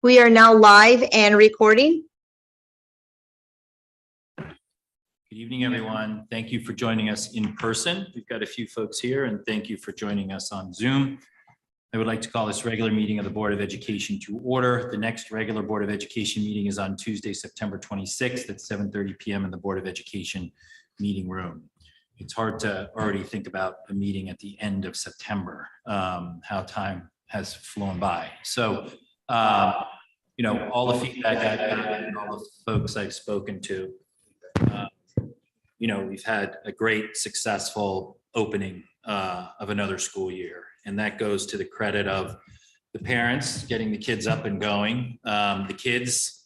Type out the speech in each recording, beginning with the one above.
We are now live and recording. Good evening, everyone. Thank you for joining us in person. We've got a few folks here, and thank you for joining us on Zoom. I would like to call this regular meeting of the Board of Education to order. The next regular Board of Education meeting is on Tuesday, September 26th at 7:30 p.m. in the Board of Education meeting room. It's hard to already think about a meeting at the end of September, how time has flown by. So, all the feedback I've gotten and all the folks I've spoken to, we've had a great successful opening of another school year. And that goes to the credit of the parents getting the kids up and going, the kids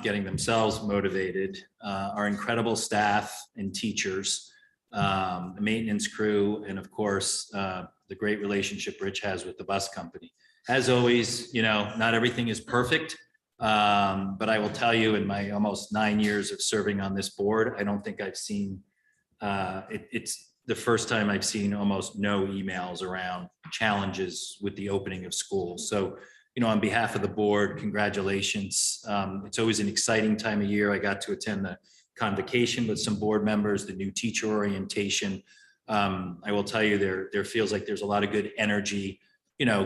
getting themselves motivated, our incredible staff and teachers, the maintenance crew, and of course, the great relationship Rich has with the bus company. As always, not everything is perfect, but I will tell you, in my almost 9 years of serving on this board, I don't think I've seen, it's the first time I've seen almost no emails around challenges with the opening of schools. So, on behalf of the board, congratulations. It's always an exciting time of year. I got to attend the convocation with some board members, the new teacher orientation. I will tell you, there feels like there's a lot of good energy,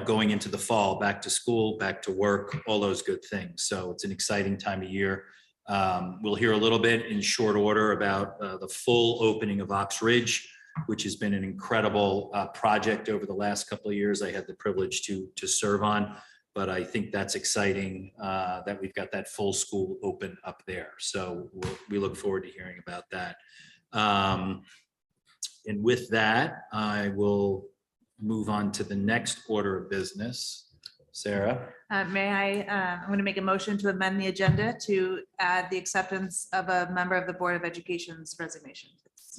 going into the fall, back to school, back to work, all those good things. So it's an exciting time of year. We'll hear a little bit in short order about the full opening of Ox Ridge, which has been an incredible project over the last couple of years I had the privilege to serve on. But I think that's exciting that we've got that full school open up there. So we look forward to hearing about that. And with that, I will move on to the next order of business. Sarah? I'm going to make a motion to amend the agenda to add the acceptance of a member of the Board of Education's resignation.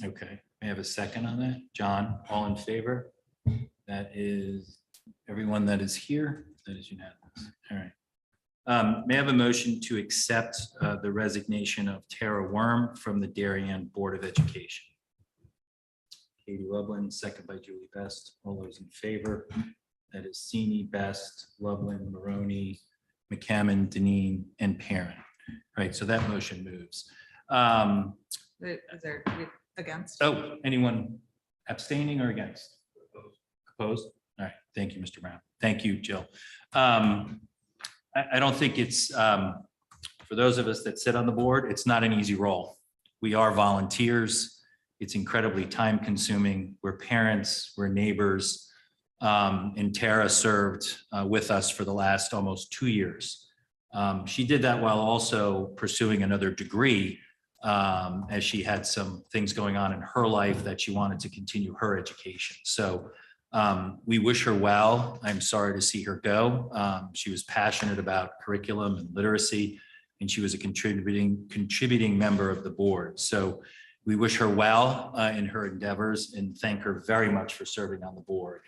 Okay, may I have a second on that? John, all in favor? That is everyone that is here. That is unanimous. All right. May I have a motion to accept the resignation of Tara Worm from the Darien Board of Education? Katie Lublin, second by Julie Best. All those in favor? That is Sini, Best, Lublin, Maroney, McCammon, Deneen, and Perrin. Right, so that motion moves. Is there against? Oh, anyone abstaining or against? Opposed? All right, thank you, Mr. Brown. Thank you, Jill. I don't think it's, for those of us that sit on the board, it's not an easy role. We are volunteers. It's incredibly time consuming. We're parents, we're neighbors. And Tara served with us for the last almost 2 years. She did that while also pursuing another degree, as she had some things going on in her life that she wanted to continue her education. So we wish her well. I'm sorry to see her go. She was passionate about curriculum and literacy, and she was a contributing member of the board. So we wish her well in her endeavors and thank her very much for serving on the board.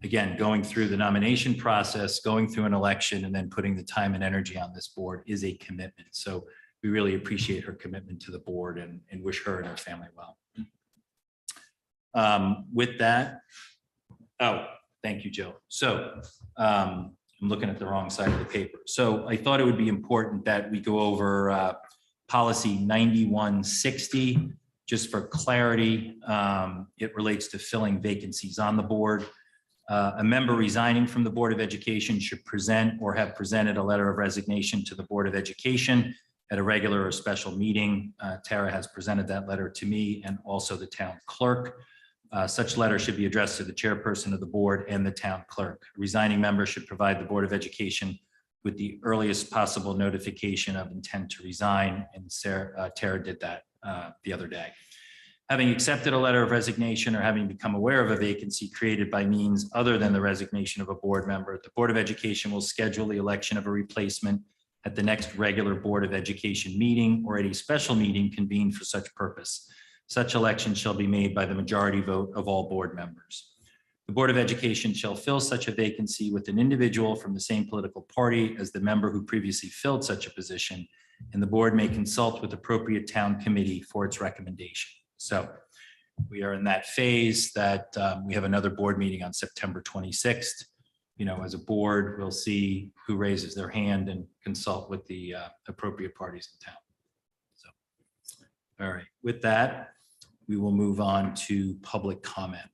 Again, going through the nomination process, going through an election, and then putting the time and energy on this board is a commitment. So we really appreciate her commitment to the board and wish her and her family well. With that, thank you, Jill. So I'm looking at the wrong side of the paper. So I thought it would be important that we go over policy 9160. Just for clarity, it relates to filling vacancies on the board. A member resigning from the Board of Education should present or have presented a letter of resignation to the Board of Education at a regular or special meeting. Tara has presented that letter to me and also the town clerk. Such letter should be addressed to the chairperson of the board and the town clerk. A resigning member should provide the Board of Education with the earliest possible notification of intent to resign, and Tara did that the other day. Having accepted a letter of resignation or having become aware of a vacancy created by means other than the resignation of a board member, the Board of Education will schedule the election of a replacement at the next regular Board of Education meeting or at a special meeting convened for such purpose. Such election shall be made by the majority vote of all board members. The Board of Education shall fill such a vacancy with an individual from the same political party as the member who previously filled such a position, and the board may consult with appropriate town committee for its recommendation. So we are in that phase that we have another board meeting on September 26th. as a board, we'll see who raises their hand and consult with the appropriate parties in town. So, all right, with that, we will move on to public comment.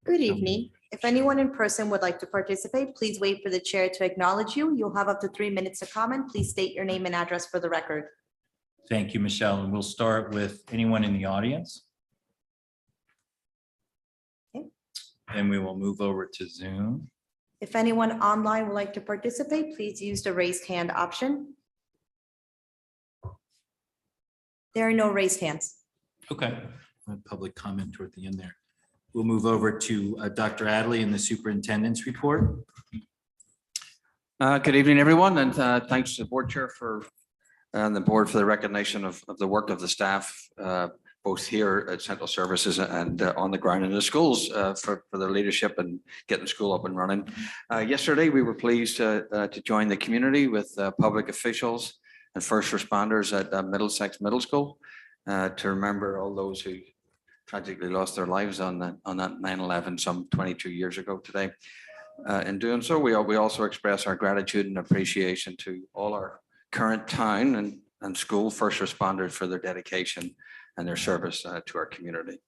Good evening. If anyone in person would like to participate, please wait for the chair to acknowledge you. You'll have up to 3 minutes to comment. Please state your name and address for the record. Thank you, Michelle. And we'll start with anyone in the audience. Okay. And we will move over to Zoom. If anyone online would like to participate, please use the raised hand option. There are no raised hands. Okay. Public comment toward the end there. We'll move over to Dr. Adley and the superintendent's report. Good evening, everyone, and thanks to the board chair and the board for the recognition of the work of the staff, both here at Central Services and on the ground in the schools for their leadership and getting school up and running. Yesterday, we were pleased to join the community with public officials and first responders at Middlesex Middle School to remember all those who tragically lost their lives on that 9/11 some 22 years ago today. In doing so, we also express our gratitude and appreciation to all our current town and school first responders for their dedication and their service to our community.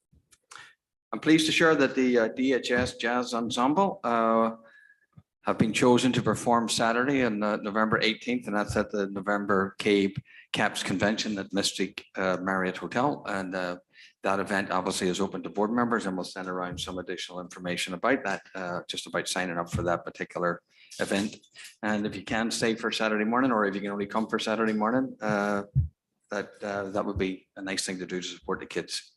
I'm pleased to share that the DHS Jazz Ensemble have been chosen to perform Saturday on November 18th, and that's at the November Caps Convention at Mystic Marriott Hotel. And that event obviously is open to board members, and we'll send around some additional information about that, just about signing up for that particular event. And if you can stay for Saturday morning, or if you can only come for Saturday morning, that would be a nice thing to do to support the kids.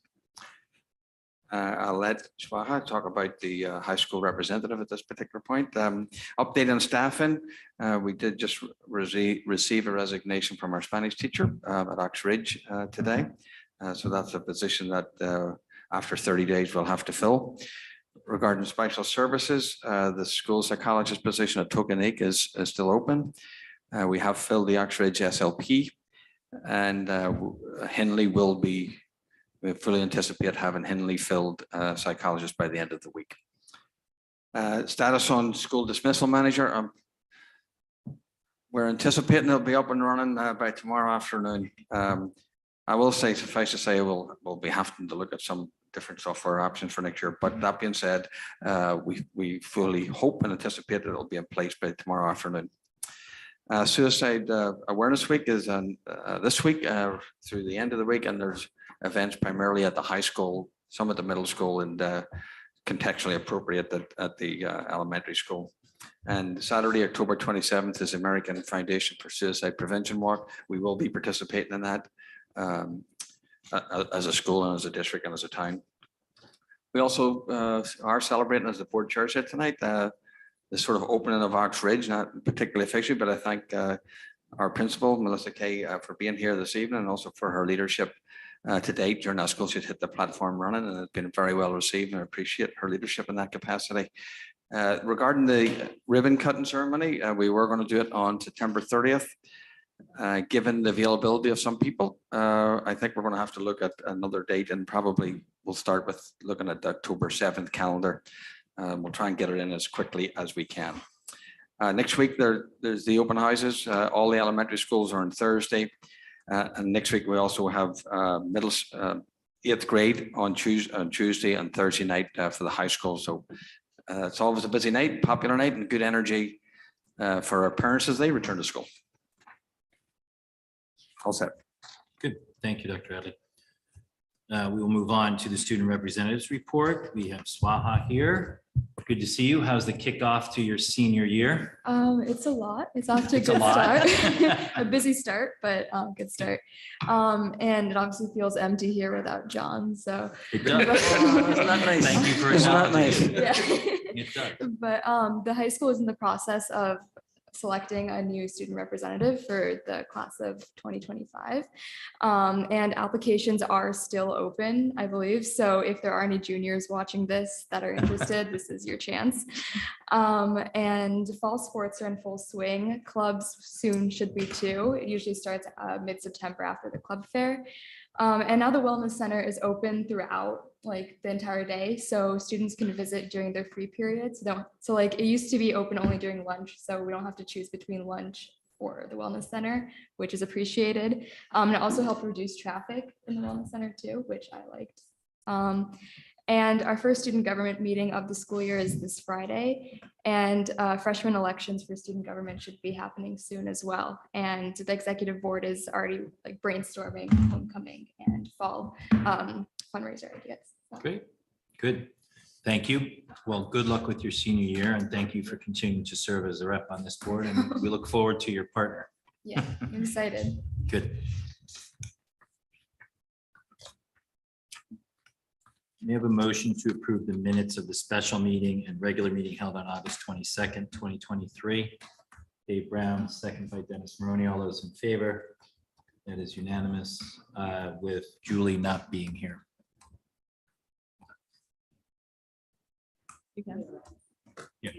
I'll let Swaha talk about the high school representative at this particular point. Update on staffing. We did just receive a resignation from our Spanish teacher at Ox Ridge today. So that's a position that after 30 days we'll have to fill. Regarding special services, the school psychologist position at Tokenique is still open. We have filled the Ox Ridge SLP, and Henley will be, we fully anticipate having Henley filled psychologist by the end of the week. Status on school dismissal manager. We're anticipating it'll be up and running by tomorrow afternoon. I will say, suffice to say, we'll be having to look at some different software options for next year. But that being said, we fully hope and anticipate that it'll be in place by tomorrow afternoon. Suicide Awareness Week is on this week through the end of the week, and there's events primarily at the high school, some at the middle school, and contextually appropriate at the elementary school. And Saturday, October 27th is American Foundation for Suicide Prevention Walk. We will be participating in that as a school and as a district and as a town. We also are celebrating, as the board chair said tonight, the sort of opening of Ox Ridge, not particularly officially, but I thank our principal, Melissa Kay, for being here this evening, and also for her leadership to date during that school. She's hit the platform running, and it's been very well received, and I appreciate her leadership in that capacity. Regarding the ribbon cutting ceremony, we were going to do it on September 30th. Given the availability of some people, I think we're going to have to look at another date, and probably we'll start with looking at the October 7th calendar. We'll try and get it in as quickly as we can. Next week, there's the open houses. All the elementary schools are on Thursday. And next week, we also have 8th grade on Tuesday and Thursday night for the high school. So it's always a busy night, popular night, and good energy for our parents as they return to school. All set. Good. Thank you, Dr. Adley. We will move on to the student representatives report. We have Swaha here. Good to see you. How's the kickoff to your senior year? It's a lot. It's off to a It's a good lot. start. A busy start, but good start. And it obviously feels empty here without John. So It does. Isn't that nice? Thank you for Isn't that acknowledging nice? it. yeah. It does. But the high school is in the process of selecting a new student representative for the class of 2025. And applications are still open, I believe. So if there are any juniors watching this that are interested, this is your chance. And fall sports are in full swing. Clubs soon should be too. It usually starts mid-September after the club fair. And now the Wellness Center is open throughout like the entire day, so students can visit during their free periods. So like it used to be open only during lunch, so we don't have to choose between lunch or the Wellness Center, which is appreciated. And it also helped reduce traffic in the Wellness Center too, which I liked. And our first student government meeting of the school year is this Friday, and freshman elections for student government should be happening soon as well. And the executive board is already like brainstorming homecoming and fall fundraiser ideas. So, Great, good. Thank you. Well, good luck with your senior year and thank you for continuing to serve as a rep on this board. And we look forward to your partner. yeah, I'm excited. Good. May I have a motion to approve the minutes of the special meeting and regular meeting held on August 22nd, 2023. Dave Brown, second by Dennis Maroney. All those in favor? That is unanimous, with Julie not being here. You can. Yeah.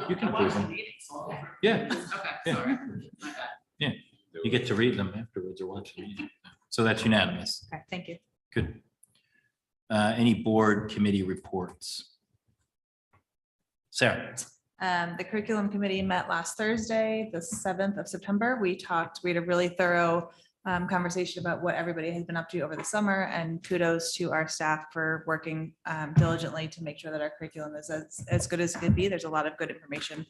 You can approve them. Yeah, yeah. Yeah, you get to read them afterwards or watch them. So that's unanimous. Okay, thank you. Good. Any board committee reports? Sarah? The curriculum committee met last Thursday, the 7th of September. We had a really thorough conversation about what everybody has been up to over the summer, and kudos to our staff for working diligently to make sure that our curriculum is as good as it could be. There's a lot of good information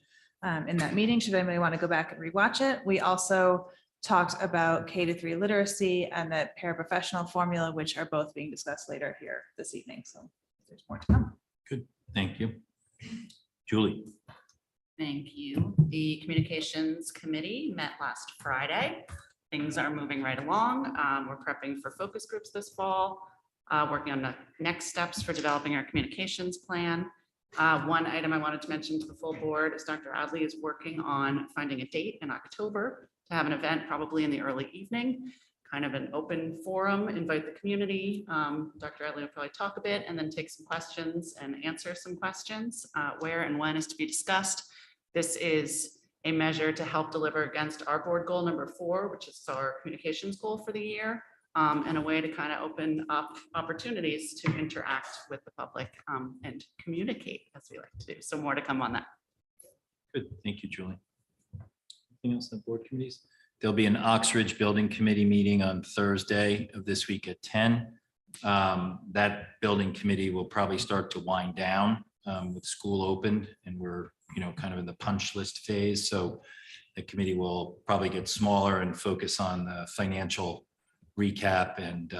in that meeting. Should anybody want to go back and rewatch it? We also talked about K-3 literacy and the paraprofessional formula, which are both being discussed later here this evening. So there's more to come. Good, thank you. Julie? Thank you. The Communications Committee met last Friday. Things are moving right along. We're prepping for focus groups this fall, working on the next steps for developing our communications plan. One item I wanted to mention to the full board is Dr. Adley is working on finding a date in October to have an event probably in the early evening, kind of an open forum, invite the community. Dr. Adley will probably talk a bit and then take some questions and answer some questions. Where and when is to be discussed. This is a measure to help deliver against our board goal number 4, which is our communications goal for the year, and a way to kind of open up opportunities to interact with the public and communicate, as we like to do. So more to come on that. Good, thank you, Julie. Anything else on board committees? There'll be an Oxridge Building Committee meeting on Thursday of this week at 10. That building committee will probably start to wind down with school opened, and we're kind of in the punch list phase. So the committee will probably get smaller and focus on the financial recap and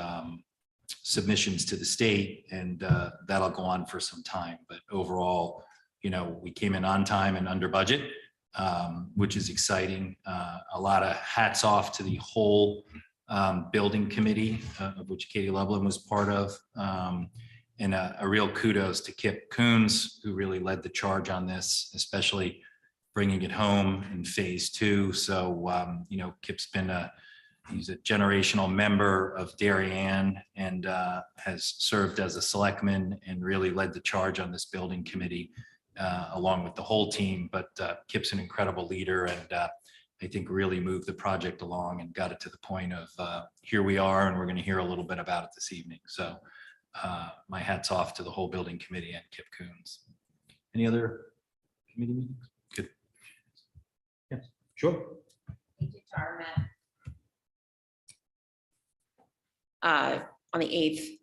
submissions to the state, and that'll go on for some time. But overall, we came in on time and under budget, which is exciting. A lot of hats off to the whole building committee, of which Katie Lublin was part of. And a real kudos to Kip Coons, who really led the charge on this, especially bringing it home in phase 2. So, Kip's he's a generational member of Darien and has served as a selectman and really led the charge on this building committee along with the whole team. But Kip's an incredible leader and I think really moved the project along and got it to the point of here we are, and we're going to hear a little bit about it this evening. So my hat's off to the whole building committee and Kip Coons. Any other committee meetings? Good. Yes, sure. On the 8th.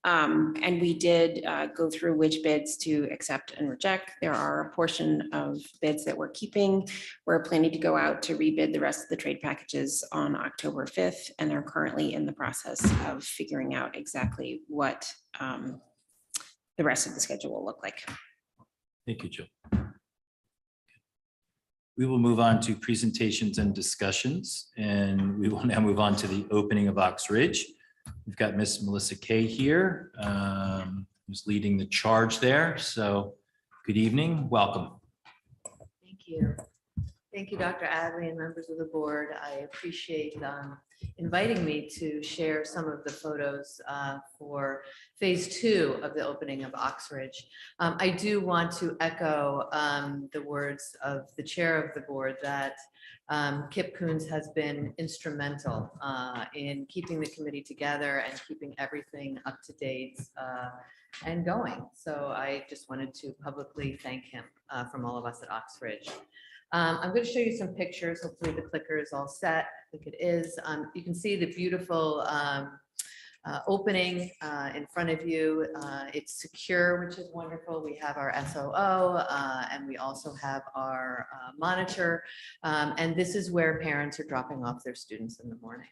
And we did go through which bids to accept and reject. There are a portion of bids that we're keeping. We're planning to go out to rebid the rest of the trade packages on October 5th, and they're currently in the process of figuring out exactly what the rest of the schedule will look like. Thank you, Jill. We will move on to presentations and discussions, and we will now move on to the opening of Oxridge. We've got Miss Melissa Kay here, who's leading the charge there. So good evening, welcome. Thank you. Thank you, Dr. Adley and members of the board. I appreciate inviting me to share some of the photos for phase 2 of the opening of Oxbridge. I do want to echo the words of the chair of the board that Kip Coons has been instrumental in keeping the committee together and keeping everything up to date and going. So I just wanted to publicly thank him from all of us at Oxbridge. I'm going to show you some pictures. Hopefully the clicker is all set. I think it is. You can see the beautiful opening in front of you. It's secure, which is wonderful. We have our SOO and we also have our monitor. And this is where parents are dropping off their students in the morning.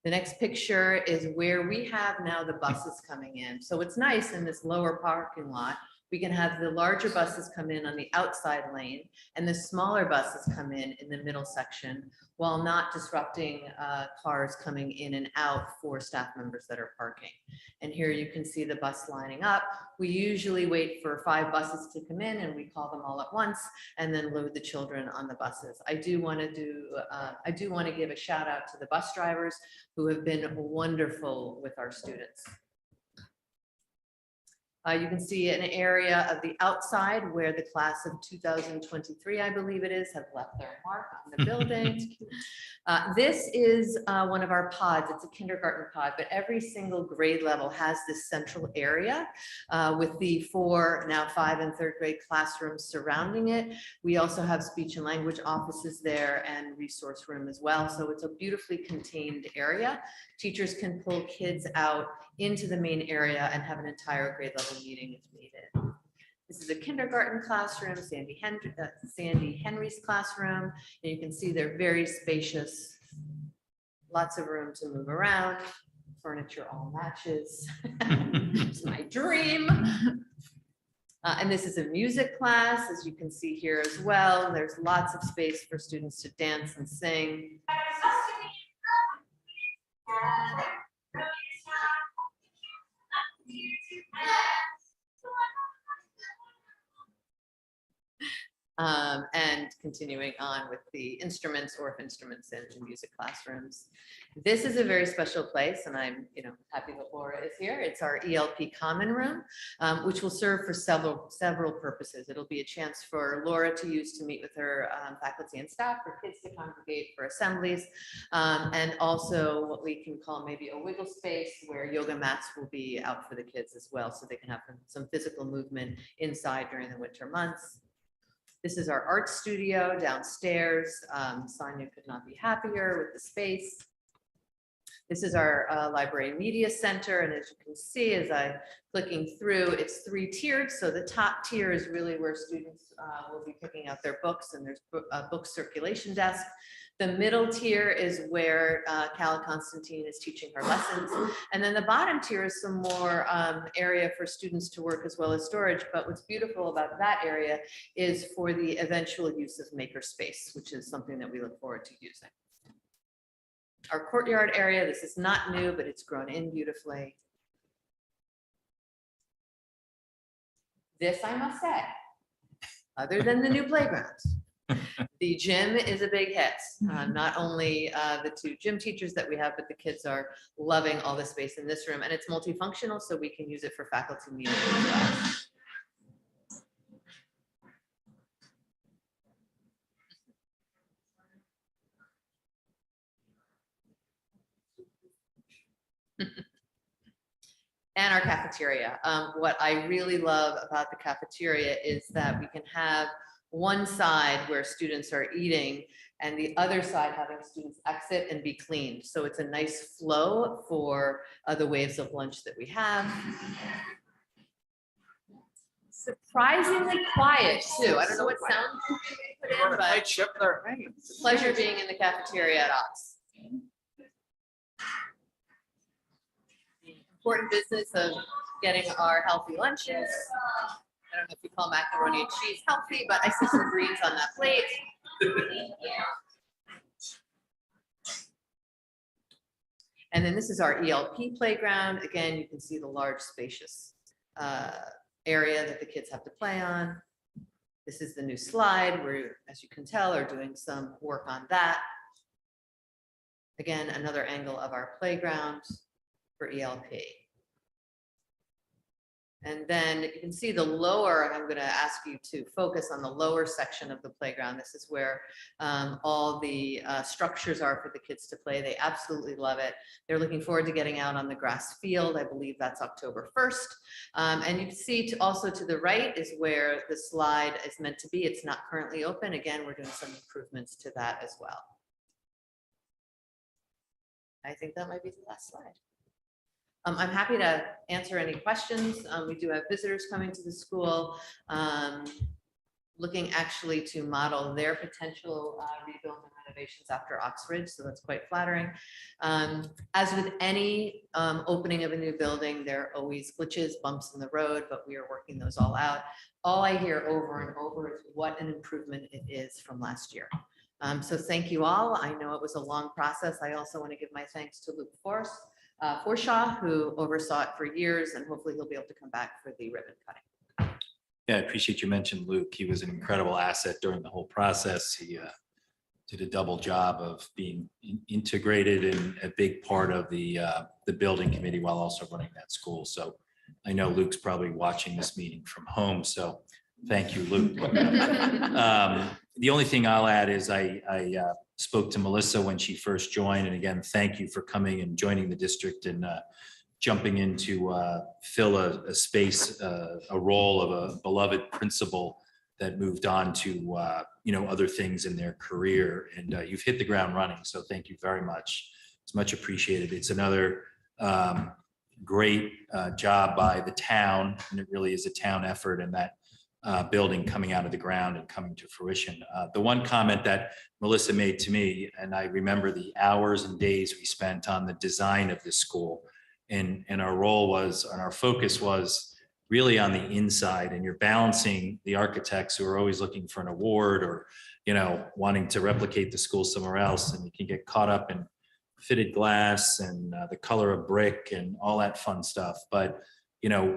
The next picture is where we have now the buses coming in. So it's nice in this lower parking lot. We can have the larger buses come in on the outside lane and the smaller buses come in the middle section while not disrupting cars coming in and out for staff members that are parking. And here you can see the bus lining up. We usually wait for 5 buses to come in and we call them all at once and then load the children on the buses. I do want to give a shout out to the bus drivers who have been wonderful with our students. You can see an area of the outside where the class of 2023, I believe it is, have left their mark on the building. This is one of our pods. It's a kindergarten pod, but every single grade level has this central area with the 4, now 5 and 3rd grade classrooms surrounding it. We also have speech and language offices there and resource room as well. So it's a beautifully contained area. Teachers can pull kids out into the main area and have an entire grade level meeting if needed. This is a kindergarten classroom, Sandy Henry's classroom, and you can see they're very spacious, lots of room to move around, furniture all matches. It's my dream. And this is a music class, as you can see here as well. There's lots of space for students to dance and sing. And continuing on with the instruments or if instruments in the music classrooms. This is a very special place and I'm happy that Laura is here. It's our ELP common room, which will serve for several purposes. It'll be a chance for Laura to use to meet with her faculty and staff, for kids to congregate for assemblies, and also what we can call maybe a wiggle space where yoga mats will be out for the kids as well, so they can have some physical movement inside during the winter months. This is our art studio downstairs. Sonia could not be happier with the space. This is our library media center. And as you can see, as I'm clicking through, it's 3 tiered. So the top tier is really where students will be picking out their books, and there's a book circulation desk. The middle tier is where Calla Constantine is teaching her lessons. And then the bottom tier is some more area for students to work as well as storage. But what's beautiful about that area is for the eventual use of makerspace, which is something that we look forward to using. Our courtyard area, this is not new, but it's grown in beautifully. This, I must say, other than the new playgrounds, the gym is a big hit. Not only the 2 gym teachers that we have, but the kids are loving all the space in this room, and it's multifunctional, so we can use it for faculty meetings as well. And our cafeteria. What I really love about the cafeteria is that we can have one side where students are eating and the other side having students exit and be cleaned. So it's a nice flow for the waves of lunch that we have. Surprisingly quiet too. I don't know what sound you put in, but it's a pleasure being in the cafeteria at Ox. Important business of getting our healthy lunches. I don't know if you call macaroni and cheese healthy, but I see some greens on that plate. And then this is our ELP playground. Again, you can see the large spacious area that the kids have to play on. This is the new slide. We're, as you can tell, are doing some work on that. Again, another angle of our playground for ELP. And then you can see the lower, and I'm going to ask you to focus on the lower section of the playground. This is where all the structures are for the kids to play. They absolutely love it. They're looking forward to getting out on the grass field. I believe that's October 1st. And you can see also to the right is where the slide is meant to be. It's not currently open. Again, we're doing some improvements to that as well. I think that might be the last slide. I'm happy to answer any questions. We do have visitors coming to the school, looking actually to model their potential rebuild and renovations after Oxbridge, so that's quite flattering. As with any opening of a new building, there are always glitches, bumps in the road, but we are working those all out. All I hear over and over is what an improvement it is from last year. So thank you all. I know it was a long process. I also want to give my thanks to Luke Forshaw, who oversaw it for years, and hopefully he'll be able to come back for the ribbon cutting. Yeah, I appreciate you mentioned Luke. He was an incredible asset during the whole process. He did a double job of being integrated and a big part of the building committee while also running that school. So I know Luke's probably watching this meeting from home. So thank you, Luke. The only thing I'll add is I spoke to Melissa when she first joined. And again, thank you for coming and joining the district and jumping in to fill a space, a role of a beloved principal that moved on to other things in their career. And you've hit the ground running. So thank you very much. It's much appreciated. It's another great job by the town, and it really is a town effort, and that building coming out of the ground and coming to fruition. The one comment that Melissa made to me, and I remember the hours and days we spent on the design of this school, and our role was, and our focus was really on the inside, and you're balancing the architects who are always looking for an award or, wanting to replicate the school somewhere else, and you can get caught up in fitted glass and the color of brick and all that fun stuff. But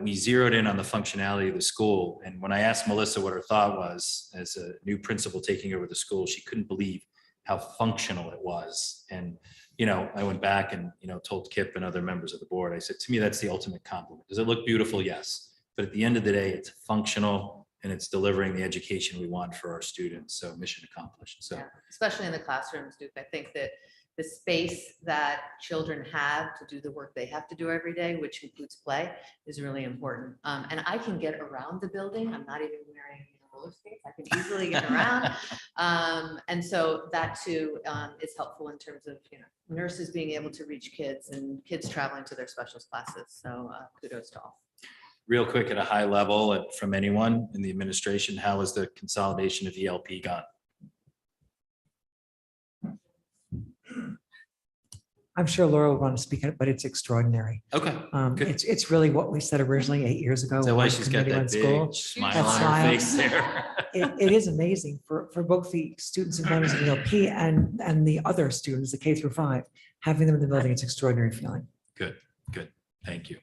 we zeroed in on the functionality of the school. And when I asked Melissa what her thought was as a new principal taking over the school, she couldn't believe how functional it was. And, I went back and, told Kip and other members of the board, I said, to me, that's the ultimate compliment. Does it look beautiful? Yes. But at the end of the day, it's functional and it's delivering the education we want for our students. So mission accomplished. So, Yeah, especially in the classrooms, Duke, I think that the space that children have to do the work they have to do every day, which includes play, is really important. And I can get around the building. I'm not even wearing roller skates. I can easily get around. And so that too is helpful in terms of nurses being able to reach kids and kids traveling to their specialist classes. So kudos to all. real quick at a high level from anyone in the administration, how has the consolidation of ELP gone? I'm sure Laura will want to speak on it, but it's extraordinary. Okay. good. It's really what we said originally 8 years ago. Is that why when she's the got committee that went big school. smile That on her smile. face there? It is amazing for both the students and families of ELP and the other students, the K through 5, having them in the building. It's an extraordinary feeling. Good. Thank you.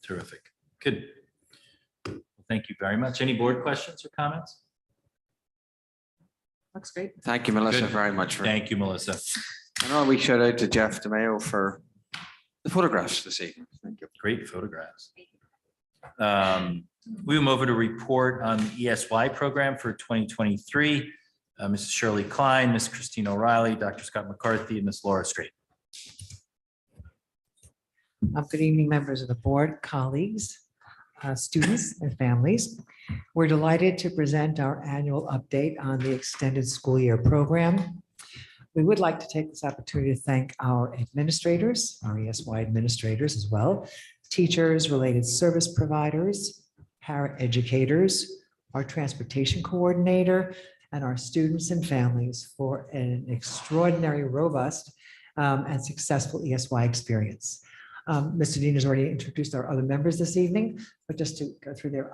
Terrific. Good. Well, thank you very much. Any board questions or comments? Looks great. Thank you, Melissa, Good. very much. Thank you, Melissa. And all we shout out to Jeff DeMayo for the photographs this evening. Thank you. Great photographs. We will move over to report on the ESY program for 2023. Mrs. Shirley Klein, Ms. Christine O'Reilly, Dr. Scott McCarthy, and Ms. Laura Straight. Good evening, members of the board, colleagues, students and families. We're delighted to present our annual update on the extended school year program. We would like to take this opportunity to thank our administrators, our ESY administrators as well, teachers, related service providers, paraeducators, our transportation coordinator, and our students and families for an extraordinary, robust, and successful ESY experience. Mr. Dean has already introduced our other members this evening, but just to go through their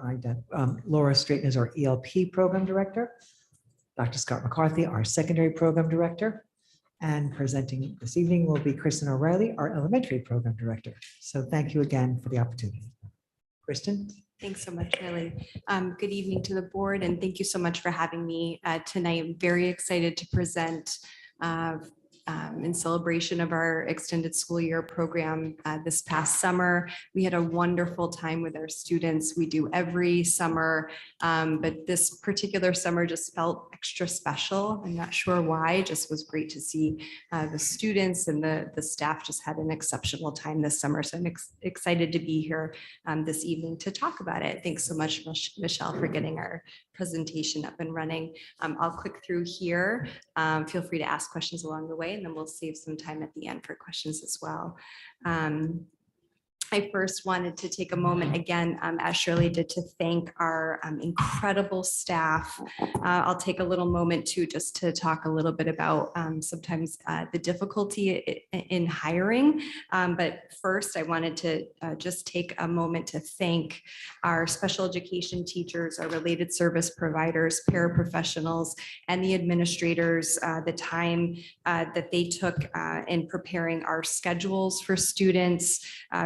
Laura Straighton is our ELP program director, Dr. Scott McCarthy, our secondary program director, and presenting this evening will be Kristen O'Reilly, our elementary program director. So thank you again for the opportunity. Kristen? Thanks so much, Riley. Good evening to the board, and thank you so much for having me tonight. I'm very excited to present in celebration of our extended school year program this past summer. We had a wonderful time with our students. We do every summer, but this particular summer just felt extra special. I'm not sure why. It just was great to see the students and the staff just had an exceptional time this summer. So I'm excited to be here this evening to talk about it. Thanks so much, Michelle, for getting our presentation up and running. I'll click through here. Feel free to ask questions along the way, and then we'll save some time at the end for questions as well. I first wanted to take a moment again, as Shirley did, to thank our incredible staff. I'll take a little moment too, just to talk a little bit about sometimes the difficulty in hiring. But first, I wanted to just take a moment to thank our special education teachers, our related service providers, paraprofessionals, and the administrators, the time that they took in preparing our schedules for students,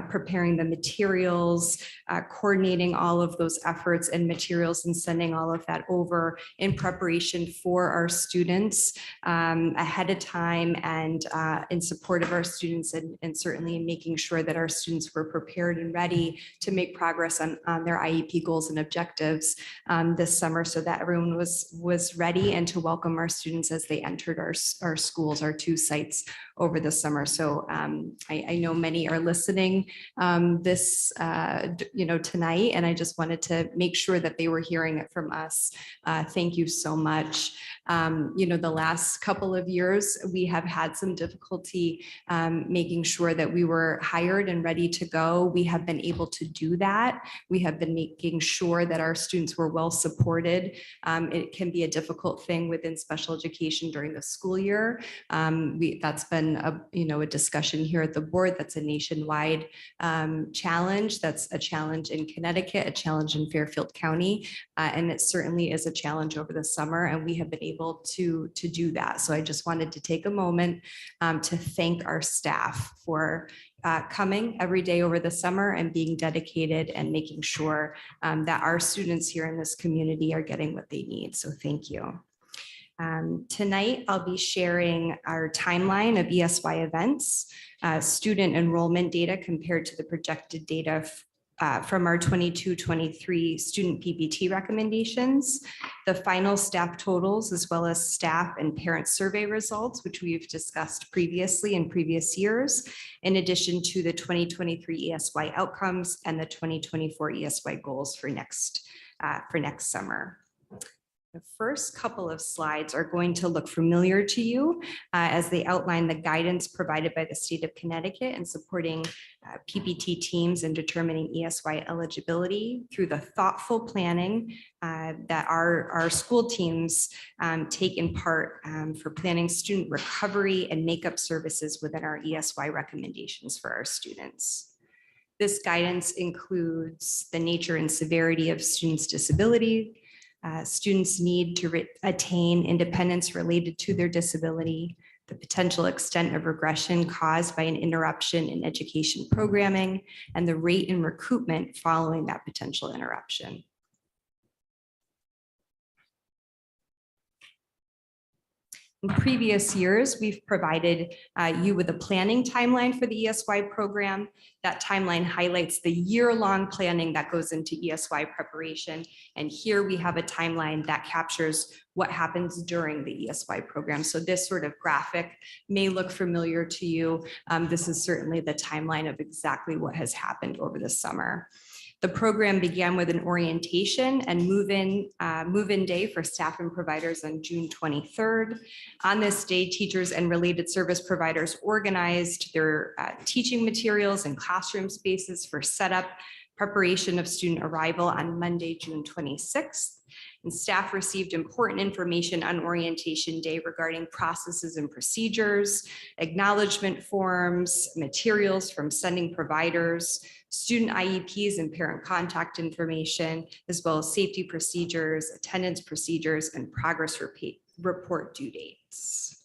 preparing the materials, coordinating all of those efforts and materials and sending all of that over in preparation for our students ahead of time and in support of our students and certainly making sure that our students were prepared and ready to make progress on their IEP goals and objectives this summer so that everyone was ready and to welcome our students as they entered our schools, our 2 sites over the summer. So I know many are listening this, tonight, and I just wanted to make sure that they were hearing it from us. Thank you so much. The last couple of years, we have had some difficulty making sure that we were hired and ready to go. We have been able to do that. We have been making sure that our students were well supported. It can be a difficult thing within special education during the school year. That's been a discussion here at the board. That's a nationwide challenge. That's a challenge in Connecticut, a challenge in Fairfield County, and it certainly is a challenge over the summer, and we have been able to do that. So I just wanted to take a moment to thank our staff for coming every day over the summer and being dedicated and making sure that our students here in this community are getting what they need. So thank you. Tonight, I'll be sharing our timeline of ESY events, student enrollment data compared to the projected data from our 22-23 student PPT recommendations, the final staff totals, as well as staff and parent survey results, which we've discussed previously in previous years, in addition to the 2023 ESY outcomes and the 2024 ESY goals for next summer. The first couple of slides are going to look familiar to you as they outline the guidance provided by the state of Connecticut in supporting PPT teams in determining ESY eligibility through the thoughtful planning that our school teams take in part for planning student recovery and makeup services within our ESY recommendations for our students. This guidance includes the nature and severity of students' disability, students' need to attain independence related to their disability, the potential extent of regression caused by an interruption in education programming, and the rate and recoupment following that potential interruption. In previous years, we've provided you with a planning timeline for the ESY program. That timeline highlights the year-long planning that goes into ESY preparation. And here we have a timeline that captures what happens during the ESY program. So this sort of graphic may look familiar to you. This is certainly the timeline of exactly what has happened over the summer. The program began with an orientation and move-in day for staff and providers on June 23rd. On this day, teachers and related service providers organized their teaching materials and classroom spaces for setup, preparation of student arrival on Monday, June 26th. And staff received important information on orientation day regarding processes and procedures, acknowledgement forms, materials from sending providers, student IEPs and parent contact information, as well as safety procedures, attendance procedures, and progress report due dates.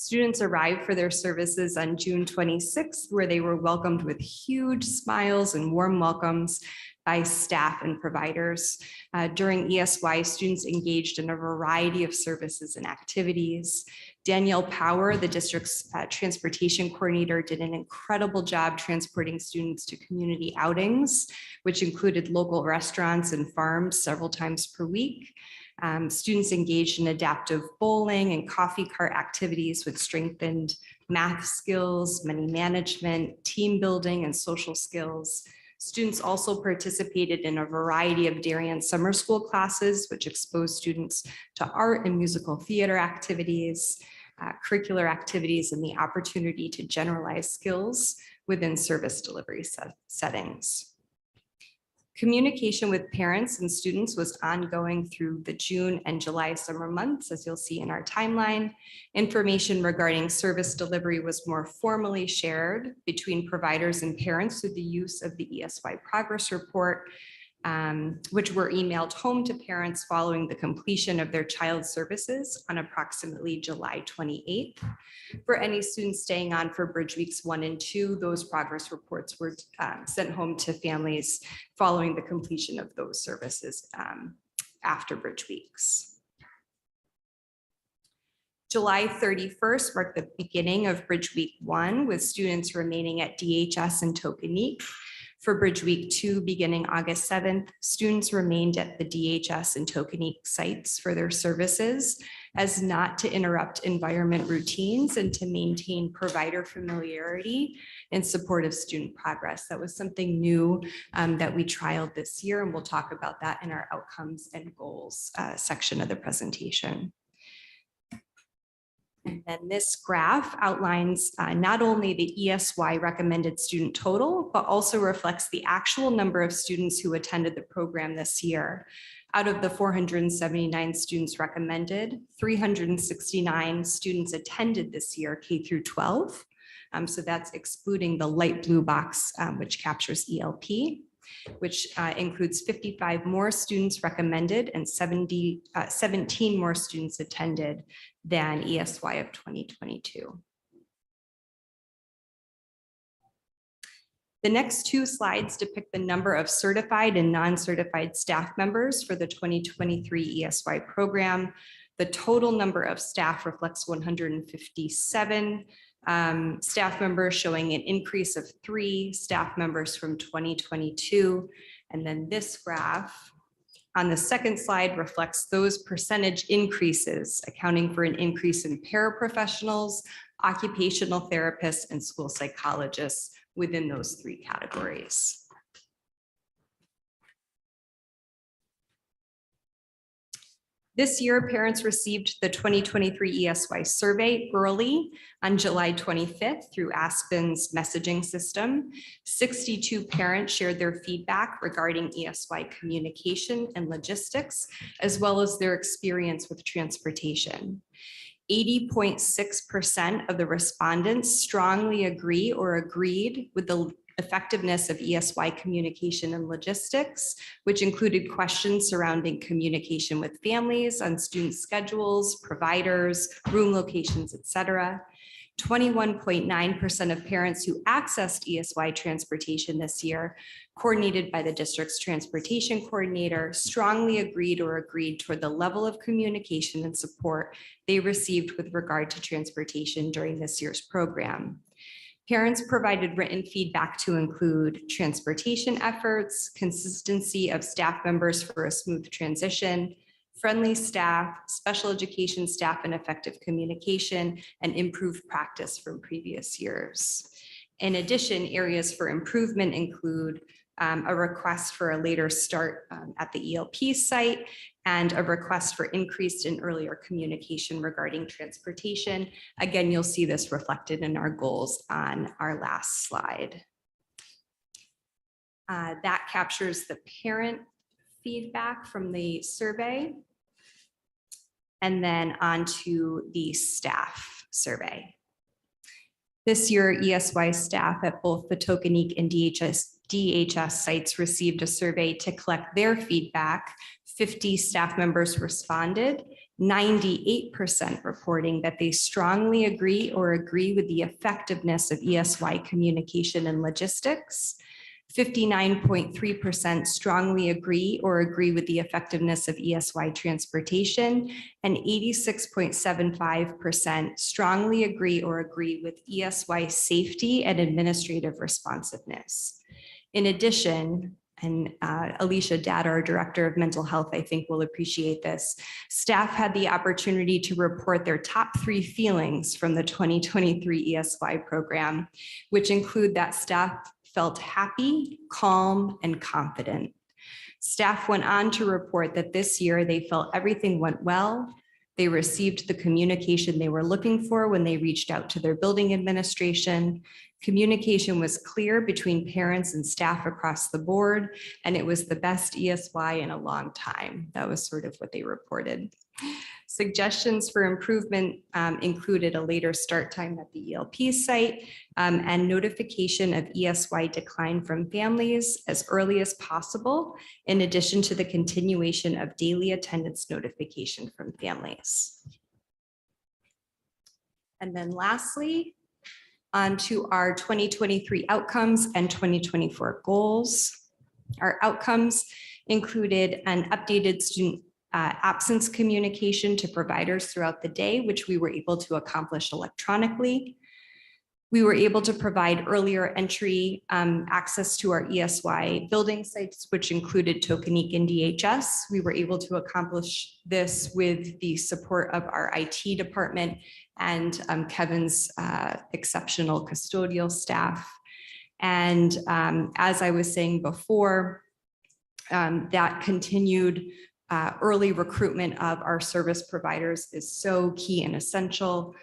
Students arrived for their services on June 26th, where they were welcomed with huge smiles and warm welcomes by staff and providers. During ESY, students engaged in a variety of services and activities. Danielle Power, the district's transportation coordinator, did an incredible job transporting students to community outings, which included local restaurants and farms several times per week. Students engaged in adaptive bowling and coffee cart activities, which strengthened math skills, money management, team building, and social skills. Students also participated in a variety of Darien summer school classes, which exposed students to art and musical theater activities, curricular activities, and the opportunity to generalize skills within service delivery settings. Communication with parents and students was ongoing through the June and July summer months, as you'll see in our timeline. Information regarding service delivery was more formally shared between providers and parents through the use of the ESY progress report, which were emailed home to parents following the completion of their child's services on approximately July 28th. For any students staying on for Bridge Weeks 1 and 2, those progress reports were sent home to families following the completion of those services after Bridge Weeks. July 31st marked the beginning of Bridge Week 1, with students remaining at DHS and Tokenique. For Bridge Week 2, beginning August 7th, students remained at the DHS and Tokenique sites for their services, as not to interrupt environment routines and to maintain provider familiarity in support of student progress. That was something new that we trialed this year, and we'll talk about that in our outcomes and goals section of the presentation. And then this graph outlines not only the ESY recommended student total, but also reflects the actual number of students who attended the program this year. Out of the 479 students recommended, 369 students attended this year, K through 12. So that's excluding the light blue box, which captures ELP, which includes 55 more students recommended and 17 more students attended than ESY of 2022. The next two slides depict the number of certified and non-certified staff members for the 2023 ESY program. The total number of staff reflects 157 staff members, showing an increase of 3 staff members from 2022. And then this graph on the second slide reflects those percentage increases, accounting for an increase in paraprofessionals, occupational therapists, and school psychologists within those 3 categories. This year, parents received the 2023 ESY survey early on July 25th through Aspen's messaging system. 62 parents shared their feedback regarding ESY communication and logistics, as well as their experience with transportation. 80.6% of the respondents strongly agree or agreed with the effectiveness of ESY communication and logistics, which included questions surrounding communication with families on student schedules, providers, room locations, etc. 21.9% of parents who accessed ESY transportation this year, coordinated by the district's transportation coordinator, strongly agreed or agreed toward the level of communication and support they received with regard to transportation during this year's program. Parents provided written feedback to include transportation efforts, consistency of staff members for a smooth transition, friendly staff, special education staff, and effective communication, and improved practice from previous years. In addition, areas for improvement include a request for a later start at the ELP site, and a request for increased and earlier communication regarding transportation. Again, you'll see this reflected in our goals on our last slide. That captures the parent feedback from the survey. And then on to the staff survey. This year, ESY staff at both the Tokenique and DHS sites received a survey to collect their feedback. 50 staff members responded, 98% reporting that they strongly agree or agree with the effectiveness of ESY communication and logistics. 59.3% strongly agree or agree with the effectiveness of ESY transportation, and 86.75% strongly agree or agree with ESY safety and administrative responsiveness. In addition, and Alicia Datt, our Director of Mental Health, I think will appreciate this. Staff had the opportunity to report their top 3 feelings from the 2023 ESY program, which include that staff felt happy, calm, and confident. Staff went on to report that this year they felt everything went well. They received the communication they were looking for when they reached out to their building administration. Communication was clear between parents and staff across the board, and it was the best ESY in a long time. That was sort of what they reported. Suggestions for improvement included a later start time at the ELP site and notification of ESY decline from families as early as possible, in addition to the continuation of daily attendance notification from families. And then lastly, on to our 2023 outcomes and 2024 goals. Our outcomes included an updated student absence communication to providers throughout the day, which we were able to accomplish electronically. We were able to provide earlier entry access to our ESY building sites, which included Tokenique and DHS. We were able to accomplish this with the support of our IT department and Kevin's exceptional custodial staff. And as I was saying before, that continued early recruitment of our service providers is so key and essential.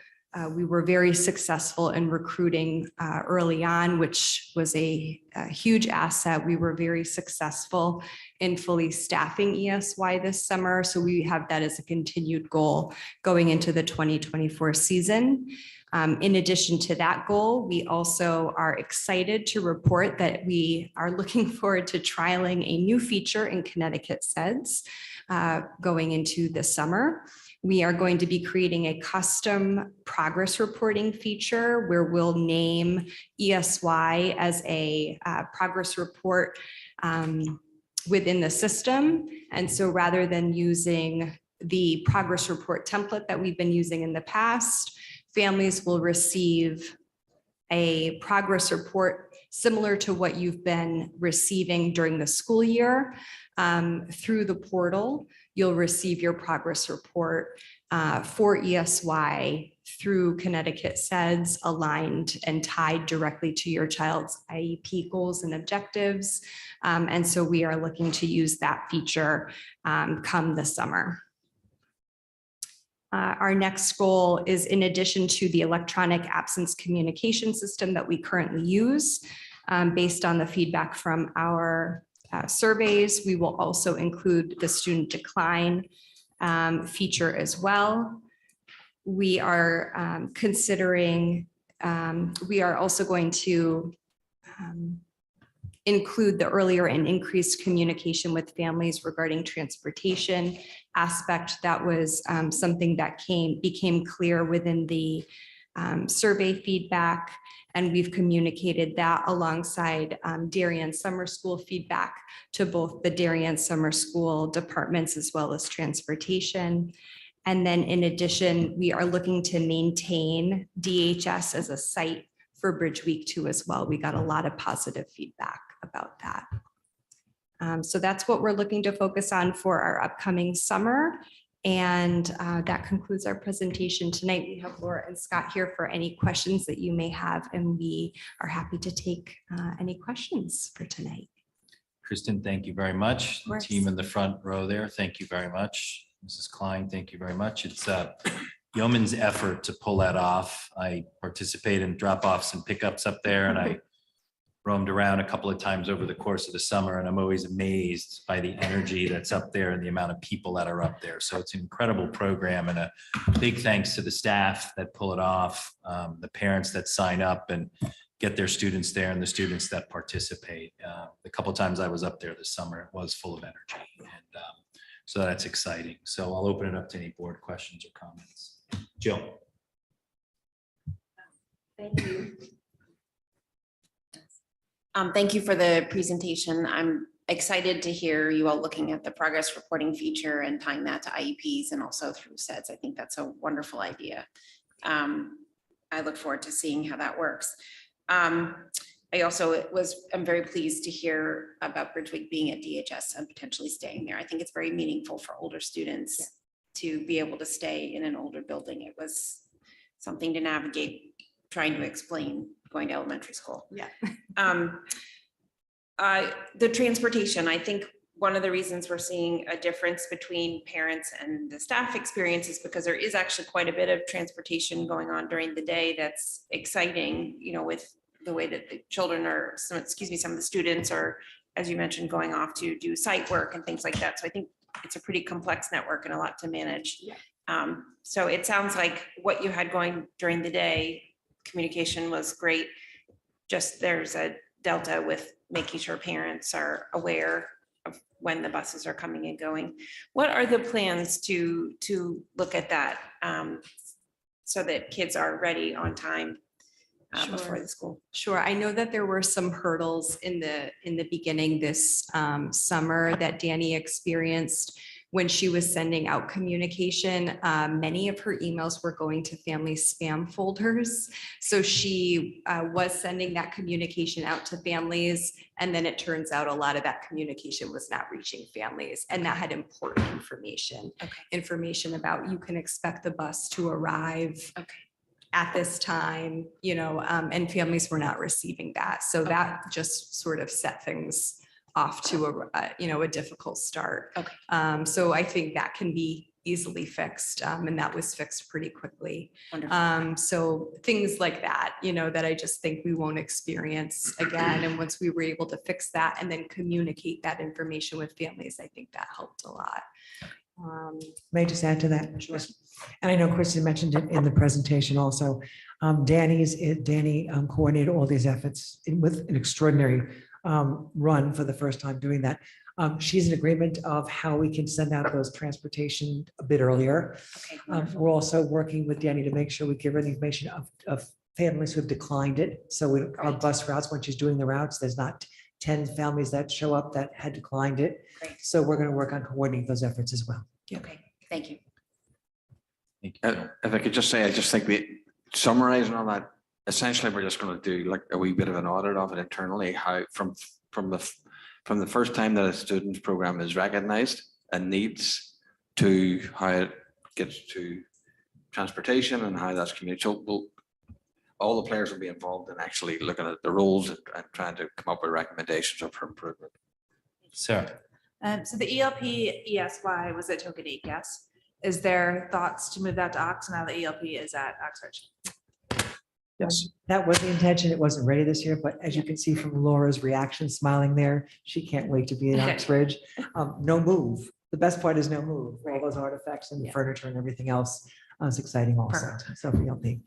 We were very successful in recruiting early on, which was a huge asset. We were very successful in fully staffing ESY this summer. So we have that as a continued goal going into the 2024 season. In addition to that goal, we also are excited to report that we are looking forward to trialing a new feature in Connecticut SEDS going into the summer. We are going to be creating a custom progress reporting feature where we'll name ESY as a progress report within the system. And so rather than using the progress report template that we've been using in the past, families will receive a progress report similar to what you've been receiving during the school year. Through the portal, you'll receive your progress report for ESY through Connecticut SEDS, aligned and tied directly to your child's IEP goals and objectives. And so we are looking to use that feature come the summer. Our next goal is, in addition to the electronic absence communication system that we currently use, based on the feedback from our surveys, we will also include the student decline feature as well. We are considering, we are also going to include the earlier and increased communication with families regarding transportation aspect. That was something that became clear within the survey feedback. And we've communicated that alongside Darien Summer School feedback to both the Darien Summer School departments as well as transportation. And then in addition, we are looking to maintain DHS as a site for Bridge Week 2 as well. We got a lot of positive feedback about that. So that's what we're looking to focus on for our upcoming summer. And that concludes our presentation tonight. We have Laura and Scott here for any questions that you may have, and we are happy to take any questions for tonight. Kristen, thank you very much. Of The course. team in the front row there, thank you very much. Mrs. Klein, thank you very much. It's a yeoman's effort to pull that off. I participate in drop-offs and pickups up there, and I roamed around a couple of times over the course of the summer, and I'm always amazed by the energy that's up there and the amount of people that are up there. So it's an incredible program, and a big thanks to the staff that pull it off, the parents that sign up and get their students there, and the students that participate. The couple of times I was up there this summer, it was full of energy, and So that's exciting. So I'll open it up to any board questions or comments. Jill. Thank you. Thank you for the presentation. I'm excited to hear you all looking at the progress reporting feature and tying that to IEPs and also through sets. I think that's a wonderful idea. I look forward to seeing how that works. I'm very pleased to hear about Bridgewick being at DHS and potentially staying there. I think it's very meaningful for older students to be able to stay in an older building. It was something to navigate, trying to explain going to elementary school. Yeah. The transportation, I think one of the reasons we're seeing a difference between parents and the staff experience is because there is actually quite a bit of transportation going on during the day that's exciting, you know, with the way that the children are, some of the students are, as you mentioned, going off to do site work and things like that. So I think it's a pretty complex network and a lot to manage. Yeah. So it sounds like what you had going during the day, communication was great. Just there's a delta with making sure parents are aware of when the buses are coming and going. What are the plans to look at that so that kids are ready on time before the school? Sure. I know that there were some hurdles in the beginning this summer that Danny experienced when she was sending out communication. Many of her emails were going to family spam folders. So she was sending that communication out to families. And then it turns out a lot of that communication was not reaching families. And that had important information. Okay. Information about you can expect the bus to arrive at this time, you know, and families were not receiving that. So that just sort of set things off to a difficult start. Okay. So I think that can be easily fixed, and that was fixed pretty quickly. Wonderful. So things like that, you know, that I just think we won't experience again. And once we were able to fix that and then communicate that information with families, I think that helped a lot. May I just add to that? And I know Kristen mentioned it in the presentation also. Danny coordinated all these efforts with an extraordinary run for the first time doing that. She's in agreement of how we can send out those transportation a bit earlier. Okay. Wonderful. We're also working with Danny to make sure we give her the information of families who have declined it. So our bus routes, when she's doing the routes, there's not 10 families that show up that had declined it. Great. So we're going to work on coordinating those efforts as well. Okay. Thank you. Thank you. If I could just say, I just think we summarizing all that, essentially, we're just going to do like a wee bit of an audit of it internally, how from the first time that a student's program is recognized and needs to how it gets to transportation and how that's communicated. So all the players will be involved in actually looking at the rules and trying to come up with recommendations for improvement. Sarah. So the ELP ESY was at Tokenique, yes? Is there thoughts to move that to Ox now the ELP is at Oxbridge? Yes. That was the intention. It wasn't ready this year, but as you can see from Laura's reaction, smiling there, she can't wait to be in Oxbridge. No move. The best part is no move. All those artifacts and furniture and everything else is exciting also. So for ELP.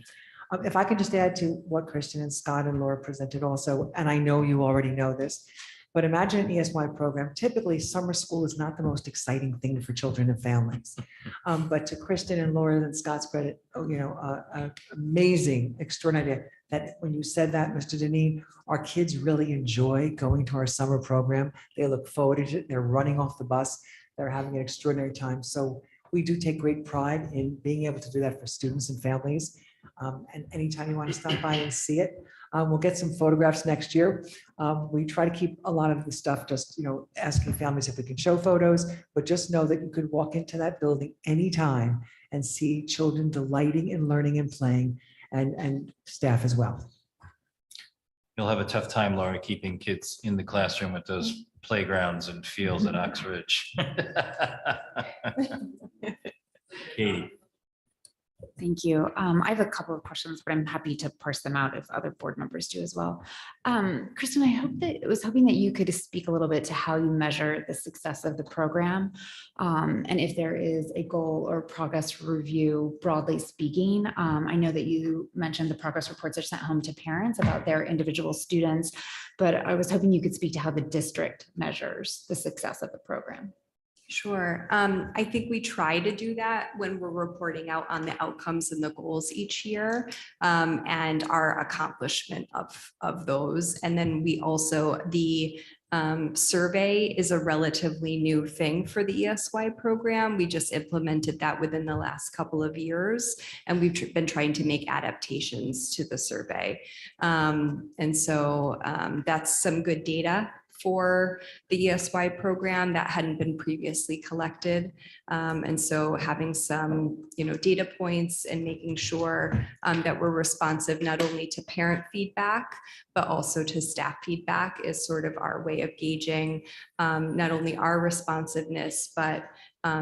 If I could just add to what Kristen and Scott and Laura presented also, and I know you already know this, but imagine an ESY program. Typically, summer school is not the most exciting thing for children and families. But to Kristen and Laura and Scott's credit, amazing, extraordinary that when you said that, Mr. Deneen, our kids really enjoy going to our summer program. They look forward to it. They're running off the bus. They're having an extraordinary time. So we do take great pride in being able to do that for students and families. And anytime you want to stop by and see it, we'll get some photographs next year. We try to keep a lot of the stuff just, asking families if we can show photos, but just know that you could walk into that building anytime and see children delighting in learning and playing and staff as well. You'll have a tough time, Laura, keeping kids in the classroom with those playgrounds and fields at Oxbridge. Katie. Thank you. I have a couple of questions, but I'm happy to parse them out if other board members do as well. Kristen, I was hoping that you could speak a little bit to how you measure the success of the program, and if there is a goal or progress review, broadly speaking. I know that you mentioned the progress reports are sent home to parents about their individual students, but I was hoping you could speak to how the district measures the success of the program. Sure. I think we try to do that when we're reporting out on the outcomes and the goals each year, and our accomplishment of those. And then we also, the survey is a relatively new thing for the ESY program. We just implemented that within the last couple of years, and we've been trying to make adaptations to the survey. And so that's some good data for the ESY program that hadn't been previously collected. And so having some, data points and making sure that we're responsive not only to parent feedback, but also to staff feedback is sort of our way of gauging not only our responsiveness, but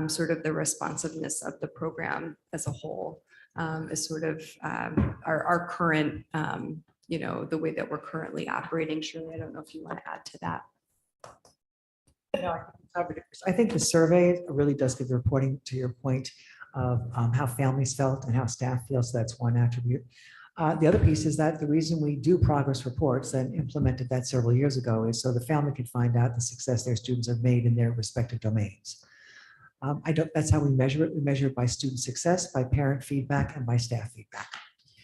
sort of the responsiveness of the program as a whole, is sort of our current the way that we're currently operating. Shirley, I don't know if you want to add to that. No, I think you covered it. I think the survey really does give the reporting, to your point, of how families felt and how staff feels. So that's one attribute. The other piece is that the reason we do progress reports and implemented that several years ago is so the family can find out the success their students have made in their respective domains. That's how we measure it. We measure it by student success, by parent feedback, and by staff feedback.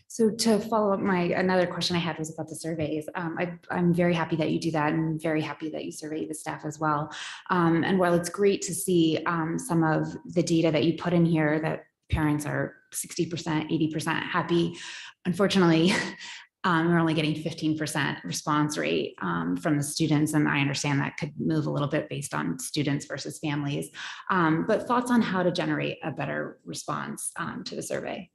So to follow up, another question I had was about the surveys. I'm very happy that you do that, and very happy that you survey the staff as well. And while it's great to see some of the data that you put in here that parents are 60%, 80% happy, unfortunately, we're only getting 15% response rate from the students. And I understand that could move a little bit based on students versus families. But thoughts on how to generate a better response to the survey?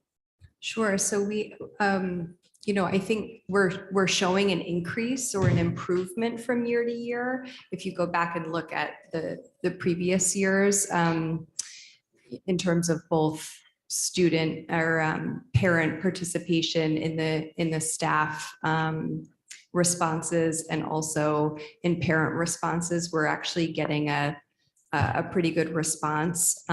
Sure. So we, I think we're showing an increase or an improvement from year to year. If you go back and look at the previous years, in terms of both student or parent participation in the staff responses and also in parent responses, we're actually getting a pretty good response.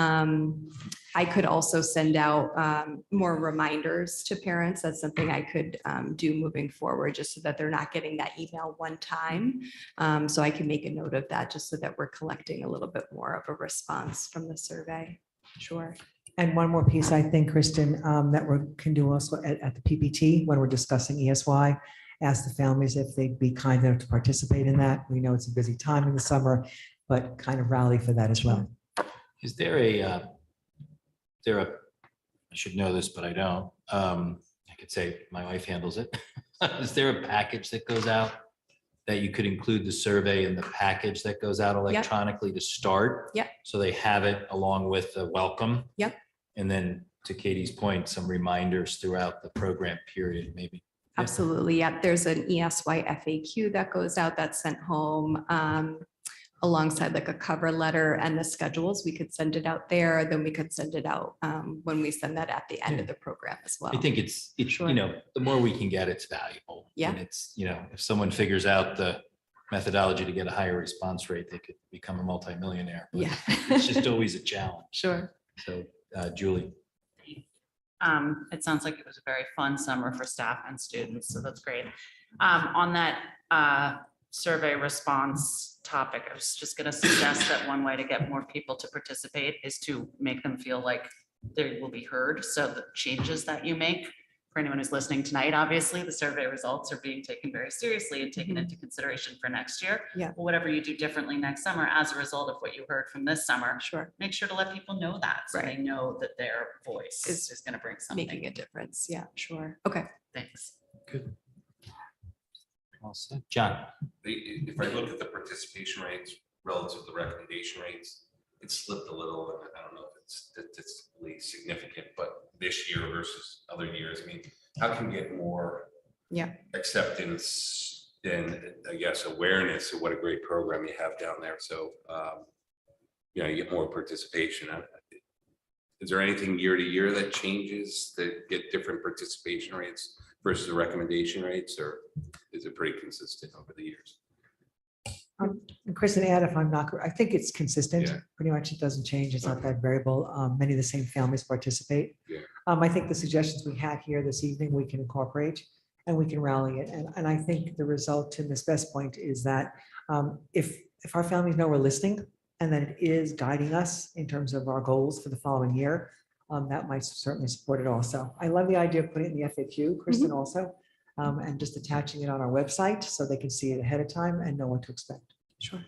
I could also send out more reminders to parents. That's something I could do moving forward, just so that they're not getting that email one time. So I can make a note of that, just so that we're collecting a little bit more of a response from the survey. Sure. And one more piece, I think, Kristen, that we can do also at the PPT when we're discussing ESY, ask the families if they'd be kind enough to participate in that. We know it's a busy time in the summer, but kind of rally for that as well. Is there I should know this, but I don't. I could say my wife handles it. Is there a package that goes out that you could include the survey in the package that goes out electronically to start? Yep. So they have it along with the welcome. Yep. And then to Katie's point, some reminders throughout the program period, maybe. Absolutely. Yeah. There's an ESY FAQ that goes out that's sent home alongside like a cover letter and the schedules. We could send it out there. Then we could send it out when we send that at the end of the program as well. I think it's Sure. the more we can get, it's valuable. Yeah. And it's, if someone figures out the methodology to get a higher response rate, they could become a multimillionaire. But Yeah. It's just always a challenge. Sure. So Julie. It sounds like it was a very fun summer for staff and students, so that's great. On that survey response topic, I was just going to suggest that one way to get more people to participate is to make them feel like they will be heard. So the changes that you make, for anyone who's listening tonight, obviously the survey results are being taken very seriously and taken into consideration for next year. Yeah. Whatever you do differently next summer as a result of what you heard from this summer, Sure. make sure to let people know that, so Right. they know that their voice Is is going to bring something. Making a difference. Yeah, sure. Okay. Thanks. Good. All set. John. If I look at the participation rates relative to the recommendation rates, it slipped a little, and I don't know if it's statistically significant, but this year versus other years, I mean, how can we get more acceptance and, I guess, awareness of what a great program you have down there? So, you get more participation. Is there anything year to year that changes that get different participation rates versus the recommendation rates, or is it pretty consistent over the years? And Kristen, add if I'm not correct, I think it's consistent. Yeah. Pretty much it doesn't change. It's not that variable. Many of the same families participate. Yeah. I think the suggestions we had here this evening, we can incorporate and we can rally it. And I think the result to Ms. Best's point is that if our families know we're listening and that it is guiding us in terms of our goals for the following year, that might certainly support it also. I love the idea of putting it in the FAQ, Kristen, also, and just attaching it on our website so they can see it ahead of time and know what to expect. Sure.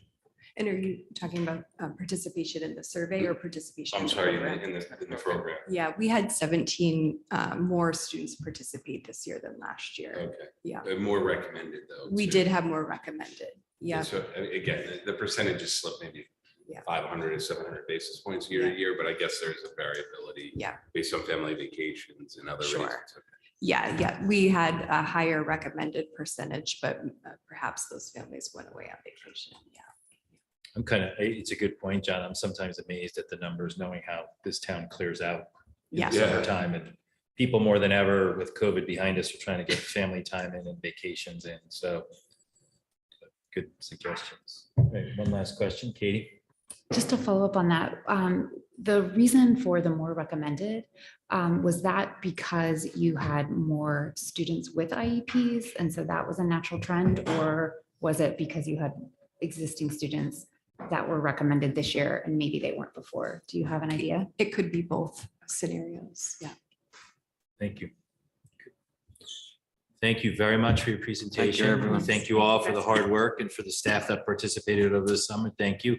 And are you talking about participation in the survey or participation? I'm in the sorry, program? in the program. Yeah, we had 17 more students participate this year than last year. Okay. Yeah. More recommended though. We too. did have more recommended. Yeah. So again, the percentages slip maybe Yeah. 500 to 700 basis points year to year, but I guess there's a variability. Yeah. Based on family vacations and other Sure. reasons. Yeah. We had a higher recommended percentage, but perhaps those families went away on vacation. Yeah. It's a good point, John. I'm sometimes amazed at the numbers, knowing how this town clears out in Yeah. the summertime, and people more than ever with COVID behind us are trying to get family time in and vacations in. So good suggestions. All right, one last question, Katie. Just to follow up on that, the reason for the more recommended, was that because you had more students with IEPs and so that was a natural trend, or was it because you had existing students that were recommended this year and maybe they weren't before? Do you have an idea? It could be both scenarios. Yeah. Thank you. Thank you very much for your presentation. everyone. Thank you all for the hard work and for the staff that participated over the summer. Thank you.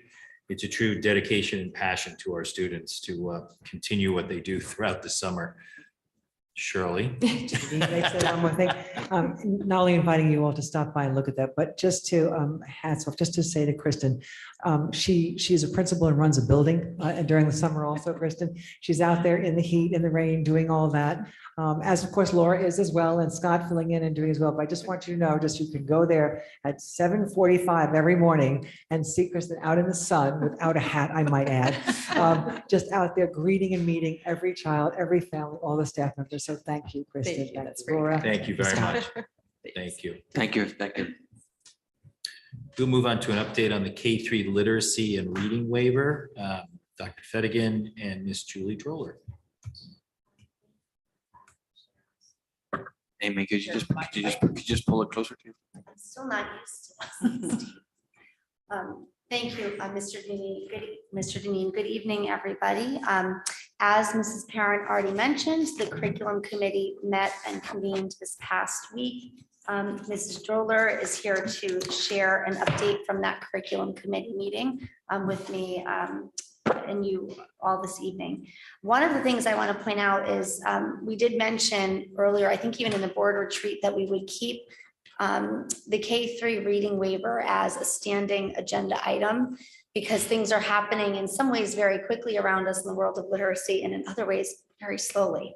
It's a true dedication and passion to our students to continue what they do throughout the summer. Shirley? They said one more thing. Not only inviting you all to stop by and look at that, but just to hats off, just to say to Kristen, she's a principal and runs a building during the summer also, Kristen. She's out there in the heat, in the rain, doing all that. As of course Laura is as well, and Scott filling in and doing as well. But I just want you to know, just you can go there at 7:45 every morning and see Kristen out in the sun without a hat, I might add. Just out there greeting and meeting every child, every family, all the staff members. So thank you, Kristen. Thank you. Thank That's you, very Laura. Thank you very much. Thank you. Thank you. Thank you. We'll move on to an update on the K-3 literacy and reading waiver. Dr. Fedigan and Miss Julie Droller. Amy, could you just pull it closer to you? I'm still not used to this. Thank you, Mr. Deneen. Mr. Deneen, good evening, everybody. As Mrs. Parent already mentioned, the curriculum committee met and convened this past week. Mrs. Droller is here to share an update from that curriculum committee meeting with me and you all this evening. One of the things I want to point out is we did mention earlier, I think even in the board retreat, that we would keep the K-3 reading waiver as a standing agenda item because things are happening in some ways very quickly around us in the world of literacy and in other ways very slowly.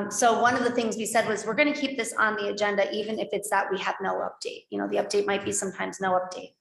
So one of the things we said was we're going to keep this on the agenda even if it's that we have no update. You know, the update might be sometimes no update.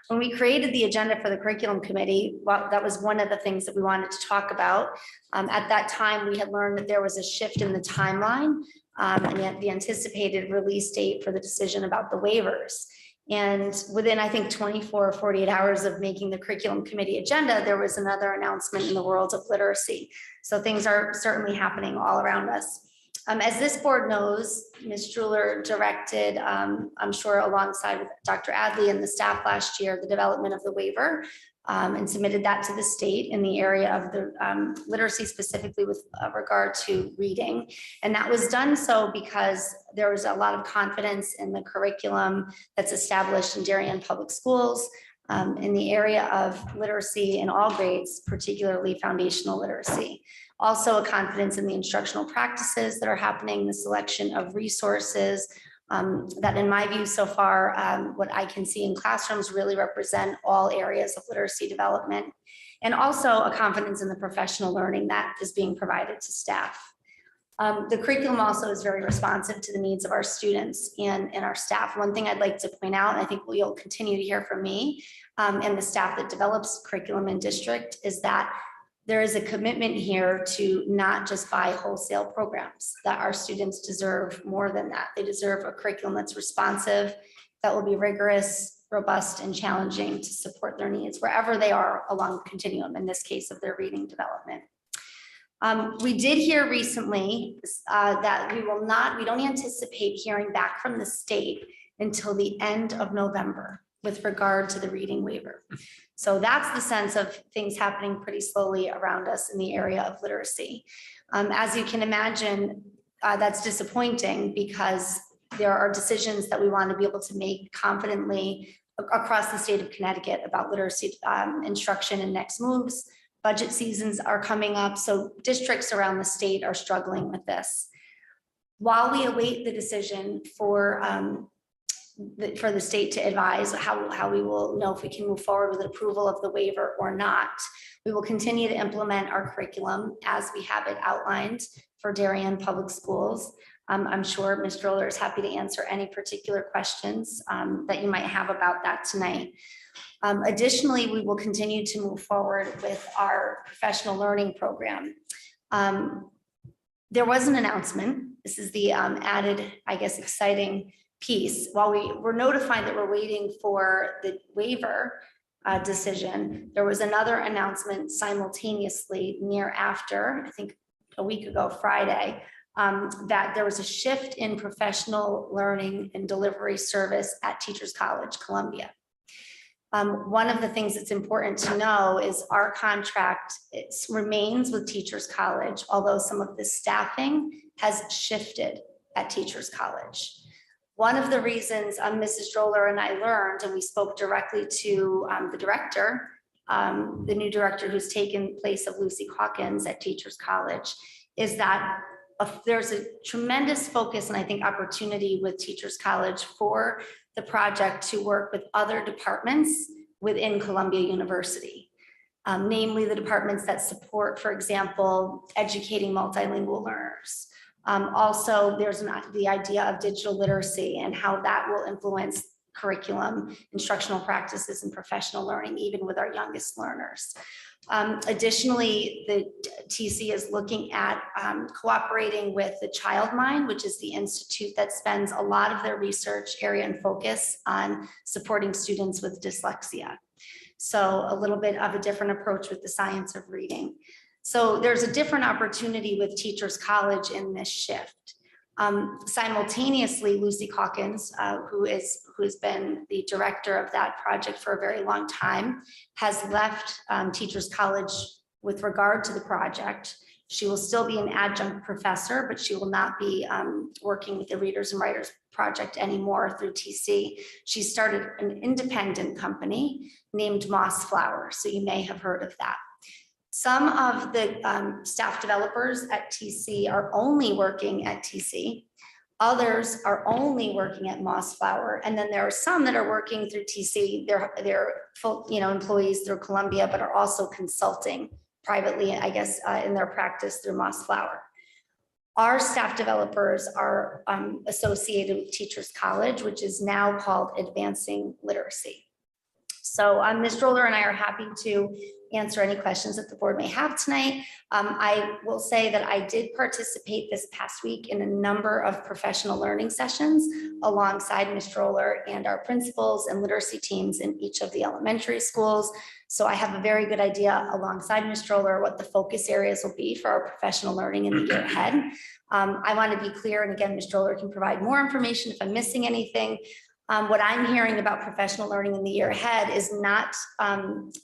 When we created the agenda for the curriculum committee, well, that was one of the things that we wanted to talk about. At that time, we had learned that there was a shift in the timeline and yet the anticipated release date for the decision about the waivers. And within, I think, 24 or 48 hours of making the curriculum committee agenda, there was another announcement in the world of literacy. So things are certainly happening all around us. As this board knows, Ms. Druller directed, I'm sure alongside with Dr. Adley and the staff last year, the development of the waiver and submitted that to the state in the area of the literacy, specifically with regard to reading. And that was done so because there was a lot of confidence in the curriculum that's established in Darien Public Schools in the area of literacy in all grades, particularly foundational literacy. Also a confidence in the instructional practices that are happening, the selection of resources that in my view so far, what I can see in classrooms really represent all areas of literacy development. And also a confidence in the professional learning that is being provided to staff. The curriculum also is very responsive to the needs of our students and our staff. One thing I'd like to point out, and I think you'll continue to hear from me and the staff that develops curriculum in district, is that there is a commitment here to not just buy wholesale programs, that our students deserve more than that. They deserve a curriculum that's responsive, that will be rigorous, robust, and challenging to support their needs wherever they are along the continuum, in this case of their reading development. We did hear recently that we don't anticipate hearing back from the state until the end of November with regard to the reading waiver. So that's the sense of things happening pretty slowly around us in the area of literacy. As you can imagine, that's disappointing because there are decisions that we want to be able to make confidently across the state of Connecticut about literacy instruction and next moves. Budget seasons are coming up, so districts around the state are struggling with this. While we await the decision for the state to advise how we will know if we can move forward with approval of the waiver or not, we will continue to implement our curriculum as we have it outlined for Darien Public Schools. I'm sure Ms. Droller is happy to answer any particular questions that you might have about that tonight. Additionally, we will continue to move forward with our professional learning program. There was an announcement. This is the added, I guess, exciting piece. While we were notified that we're waiting for the waiver decision, there was another announcement simultaneously near after, I think a week ago, Friday, that there was a shift in professional learning and delivery service at Teachers College, Columbia. One of the things that's important to know is our contract remains with Teachers College, although some of the staffing has shifted at Teachers College. One of the reasons Mrs. Droller and I learned, and we spoke directly to the director, the new director who's taken place of Lucy Hawkins at Teachers College, is that there's a tremendous focus and I think opportunity with Teachers College for the project to work with other departments within Columbia University, namely the departments that support, for example, educating multilingual learners. Also, there's the idea of digital literacy and how that will influence curriculum, instructional practices, and professional learning, even with our youngest learners. Additionally, the TC is looking at cooperating with the ChildMind, which is the institute that spends a lot of their research area and focus on supporting students with dyslexia. So a little bit of a different approach with the science of reading. So there's a different opportunity with Teachers College in this shift. Simultaneously, Lucy Hawkins, who's been the director of that project for a very long time, has left Teachers College with regard to the project. She will still be an adjunct professor, but she will not be working with the Readers and Writers Project anymore through TC. She started an independent company named Moss Flower, so you may have heard of that. Some of the staff developers at TC are only working at TC. Others are only working at Moss Flower. And then there are some that are working through TC. They're full, employees through Columbia, but are also consulting privately, I guess, in their practice through Moss Flower. Our staff developers are associated with Teachers College, which is now called Advancing Literacy. So Ms. Droller and I are happy to answer any questions that the board may have tonight. I will say that I did participate this past week in a number of professional learning sessions alongside Ms. Droller and our principals and literacy teams in each of the elementary schools. So I have a very good idea alongside Ms. Droller what the focus areas will be for our professional learning in the year ahead. I want to be clear, and again, Ms. Droller can provide more information if I'm missing anything. What I'm hearing about professional learning in the year ahead is not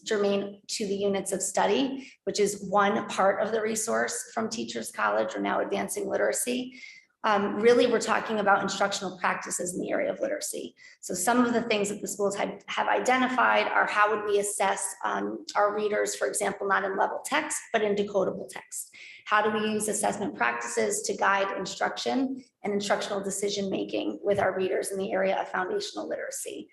germane to the units of study, which is one part of the resource from Teachers College or now Advancing Literacy. Really, we're talking about instructional practices in the area of literacy. So some of the things that the schools have identified are how would we assess our readers, for example, not in level text, but in decodable text. How do we use assessment practices to guide instruction and instructional decision-making with our readers in the area of foundational literacy?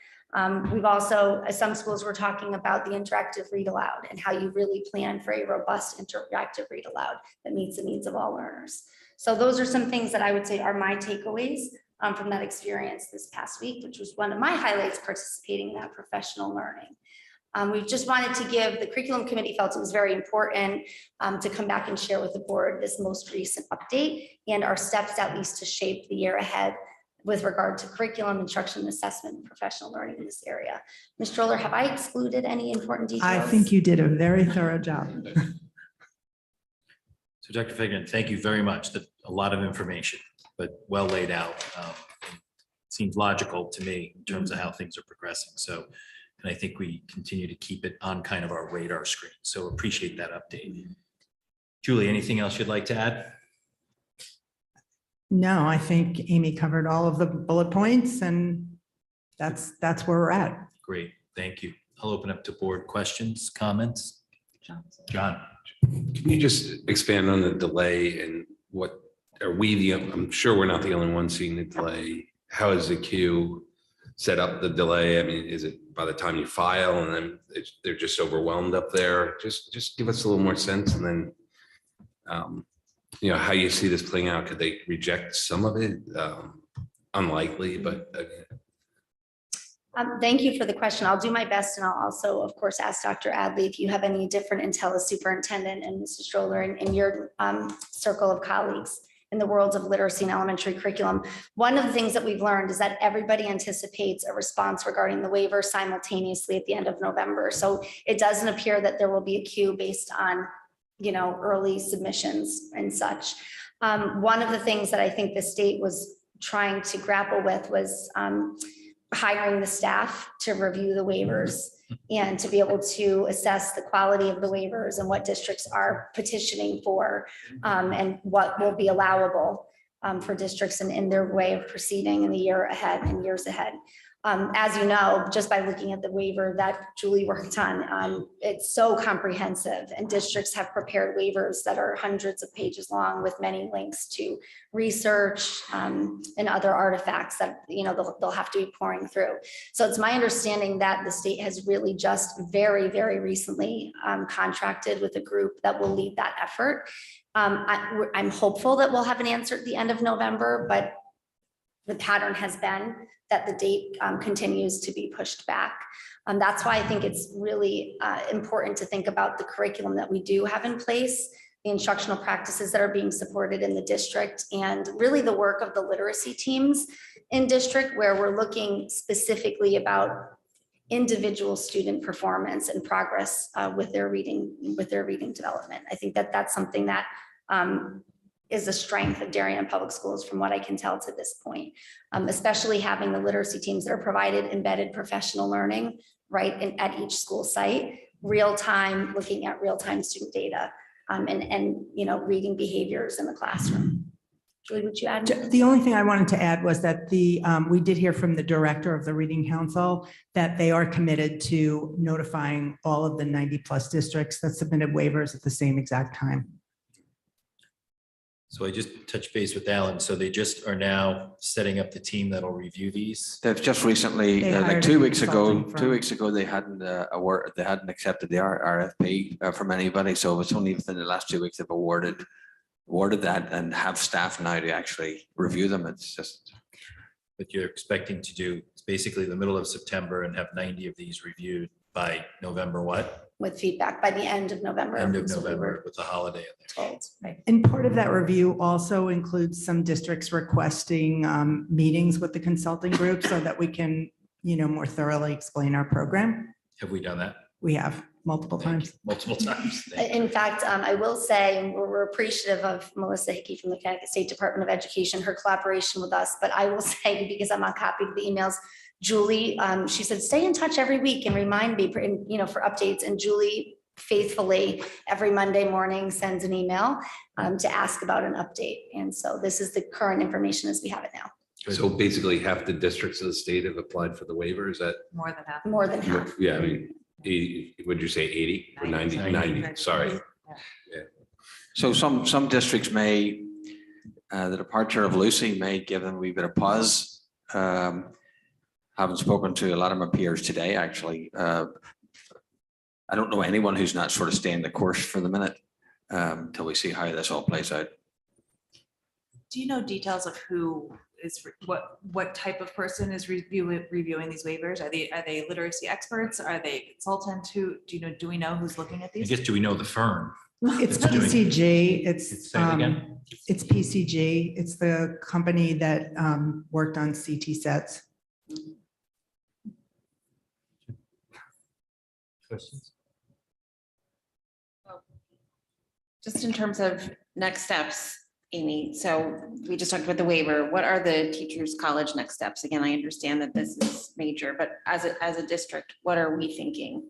We've also, some schools were talking about the interactive read aloud and how you really plan for a robust interactive read aloud that meets the needs of all learners. So those are some things that I would say are my takeaways from that experience this past week, which was one of my highlights participating in that professional learning. We just wanted to give, the curriculum committee felt it was very important to come back and share with the board this most recent update and our steps at least to shape the year ahead with regard to curriculum, instruction, assessment, and professional learning in this area. Ms. Droller, have I excluded any important details? I think you did a very thorough job. So Dr. Fagan, thank you very much. That's a lot of information, but well laid out. seems logical to me in terms of how things are progressing. So, and I think we continue to keep it on kind of our radar screen. So appreciate that update. Julie, anything else you'd like to add? No, I think Amy covered all of the bullet points and that's where we're at. Great, thank you. I'll open up to board questions, comments. John. Can you just expand on the delay and what are we, I'm sure we're not the only ones seeing the delay. How is the queue set up the delay? I mean, is it by the time you file and then they're just overwhelmed up there? Just give us a little more sense and then, how you see this playing out. Could they reject some of it? Unlikely, but. Thank you for the question. I'll do my best, and I'll also, of course, ask Dr. Adley if you have any different intel as superintendent and Mrs. Stroller in your circle of colleagues in the world of literacy and elementary curriculum. One of the things that we've learned is that everybody anticipates a response regarding the waiver simultaneously at the end of November. So it doesn't appear that there will be a queue based on, early submissions and such. One of the things that I think the state was trying to grapple with was hiring the staff to review the waivers and to be able to assess the quality of the waivers and what districts are petitioning for and what will be allowable for districts in their way of proceeding in the year ahead and years ahead. As you know, just by looking at the waiver that Julie worked on, it's so comprehensive, and districts have prepared waivers that are hundreds of pages long with many links to research and other artifacts that they'll have to be pouring through. So it's my understanding that the state has really just very, very recently contracted with a group that will lead that effort. I'm hopeful that we'll have an answer at the end of November, but the pattern has been that the date continues to be pushed back. That's why I think it's really important to think about the curriculum that we do have in place, the instructional practices that are being supported in the district, and really the work of the literacy teams in district, where we're looking specifically about individual student performance and progress with their reading development. I think that that's something that is a strength of Darien Public Schools from what I can tell to this point, especially having the literacy teams that are provided embedded professional learning right at each school site, real time, looking at real time student data and reading behaviors in the classroom. Julie, would you add? The only thing I wanted to add was that we did hear from the director of the Reading Council that they are committed to notifying all of the 90+ districts that submitted waivers at the same exact time. So I just touched base with Alan. So they just are now setting up the team that'll review these. They've just recently, They like hired 2 a weeks ago, consulting they hadn't accepted the RFP from anybody. So it's only within the last 2 weeks they've awarded that and have staff now to actually review them. It's just. But you're expecting to do basically the middle of September and have 90 of these reviewed by November what? With feedback by the end of November. End of is what we November were with the holiday in there. told. Right. And part of that review also includes some districts requesting meetings with the consulting group so that we can, more thoroughly explain our program. Have we done that? We have multiple times. Multiple times. Thank you. In fact, I will say, and we're appreciative of Melissa Hickey from the Connecticut State Department of Education, her collaboration with us, but I will say, because I'm on copy of the emails, Julie, she said, stay in touch every week and remind me, for updates. And Julie faithfully every Monday morning sends an email to ask about an update. And so this is the current information as we have it now. So basically half the districts of the state have applied for the waiver. Is that? More than half. More than half. Yeah, I mean, 80, would you say 80 or 90? 90, sorry. Yeah. So some districts may, the departure of Lucy may give them a wee bit of pause. Haven't spoken to a lot of my peers today, actually. I don't know anyone who's not sort of staying the course for the minute till we see how this all plays out. Do you know details of who is, what type of person is reviewing these waivers? Are they literacy experts? Are they consultants? Do we know who's looking at I these? guess, do we know the firm? It's It's doing- PCG. Say it again. It's PCG. It's the company that worked on CT sets. Questions? Just in terms of next steps, Amy, so we just talked about the waiver. What are the teachers' college next steps? Again, I understand that this is major, but as a district, what are we thinking?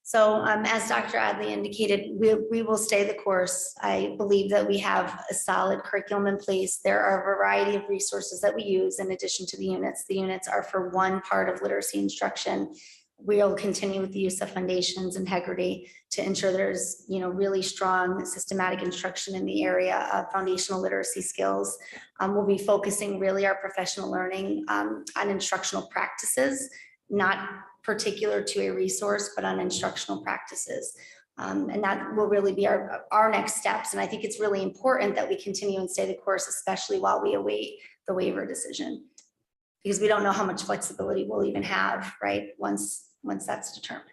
So as Dr. Adley indicated, we will stay the course. I believe that we have a solid curriculum in place. There are a variety of resources that we use in addition to the units. The units are for one part of literacy instruction. We'll continue with the use of Foundations Integrity to ensure there's, really strong systematic instruction in the area of foundational literacy skills. We'll be focusing really our professional learning on instructional practices, not particular to a resource, but on instructional practices. And that will really be our next steps. And I think it's really important that we continue and stay the course, especially while we await the waiver decision. Because we don't know how much flexibility we'll even have, right, once that's determined.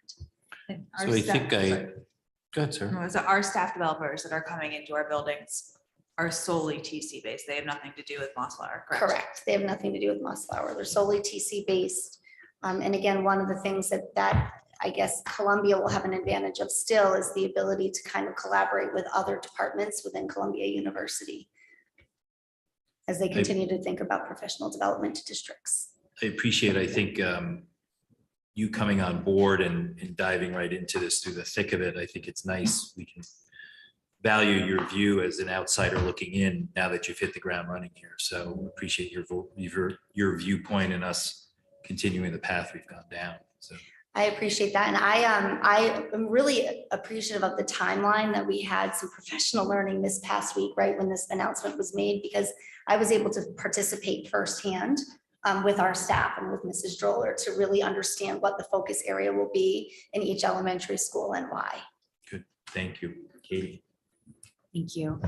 Our So I staff- think go ahead, sir. No, so our staff developers that are coming into our buildings are solely TC based. They have nothing to do with Mossflower, correct? Correct. They have nothing to do with Mossflower. They're solely TC based. And again, one of the things that I guess Columbia will have an advantage of still is the ability to kind of collaborate with other departments within Columbia University as they continue to think about professional development to districts. I appreciate, I think, you coming on board and diving right into this through the thick of it. I think it's nice. We can value your view as an outsider looking in now that you've hit the ground running here. So appreciate your viewpoint and us continuing the path we've gone down. So I appreciate that. And I am really appreciative of the timeline that we had some professional learning this past week, right, when this announcement was made, because I was able to participate firsthand with our staff and with Mrs. Droller to really understand what the focus area will be in each elementary school and why. good. Thank you, Katie. Thank you.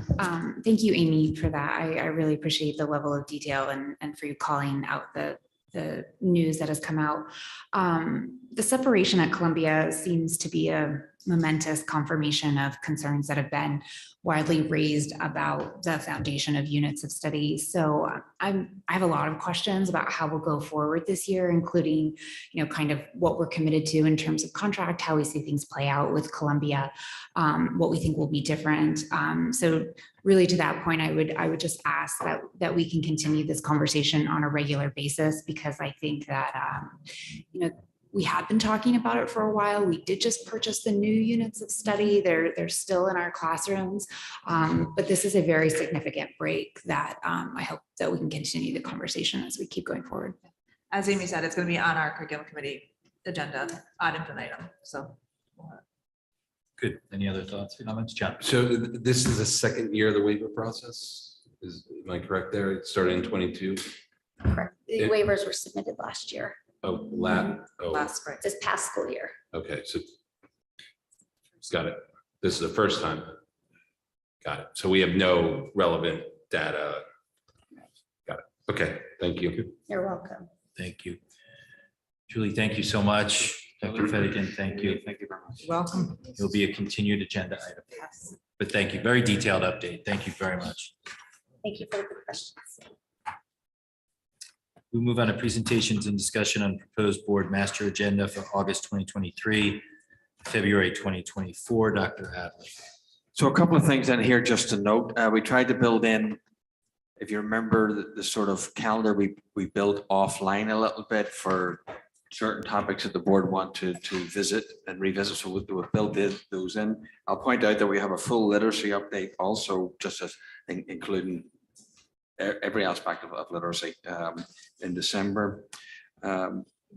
Thank you, Amy, for that. I really appreciate the level of detail and for you calling out the news that has come out. The separation at Columbia seems to be a momentous confirmation of concerns that have been widely raised about the foundation of units of study. So I have a lot of questions about how we'll go forward this year, including, kind of what we're committed to in terms of contract, how we see things play out with Columbia, what we think will be different. So really to that point, I would just ask that we can continue this conversation on a regular basis, because I think that, we have been talking about it for a while. We did just purchase the new units of study. They're still in our classrooms. But this is a very significant break that I hope that we can continue the conversation as we keep going forward. As Amy said, it's going to be on our curriculum committee agenda, ad infinitum. So Good. Any other thoughts or comments, John? So this is the second year of the waiver process? Am I correct there? It started in 22? Correct. The It- waivers were submitted last year, Oh, last spring. this past school year. okay, so. Got it. This is the first time. Got it. So we have no relevant data. Got it. Okay, thank you. You're welcome. Thank you. Julie, thank you so much. Dr. Fedigan, thank you. Thank you very much. Welcome. It'll be a continued agenda item. But thank you. Very detailed update. Thank you very much. Thank you for the good questions. We move on to presentations and discussion on proposed board master agenda for August 2023, February 2024. Dr. Adley. So a couple of things in here just to note, we tried to build in, if you remember the sort of calendar we built offline a little bit for certain topics that the board want to visit and revisit. So we'll build those in. I'll point out that we have a full literacy update also, just as including every aspect of literacy in December.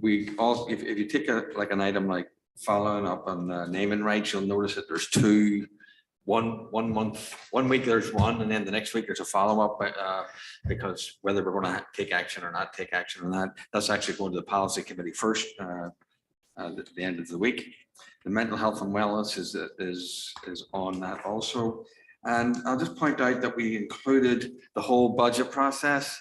We also, if you take an item like following up on naming rights, you'll notice that there's two. One week there's one, and then the next week there's a follow-up because whether we're going to take action or not take action on that, that's actually going to the policy committee first at the end of the week. The mental health and wellness is on that also. And I'll just point out that we included the whole budget process.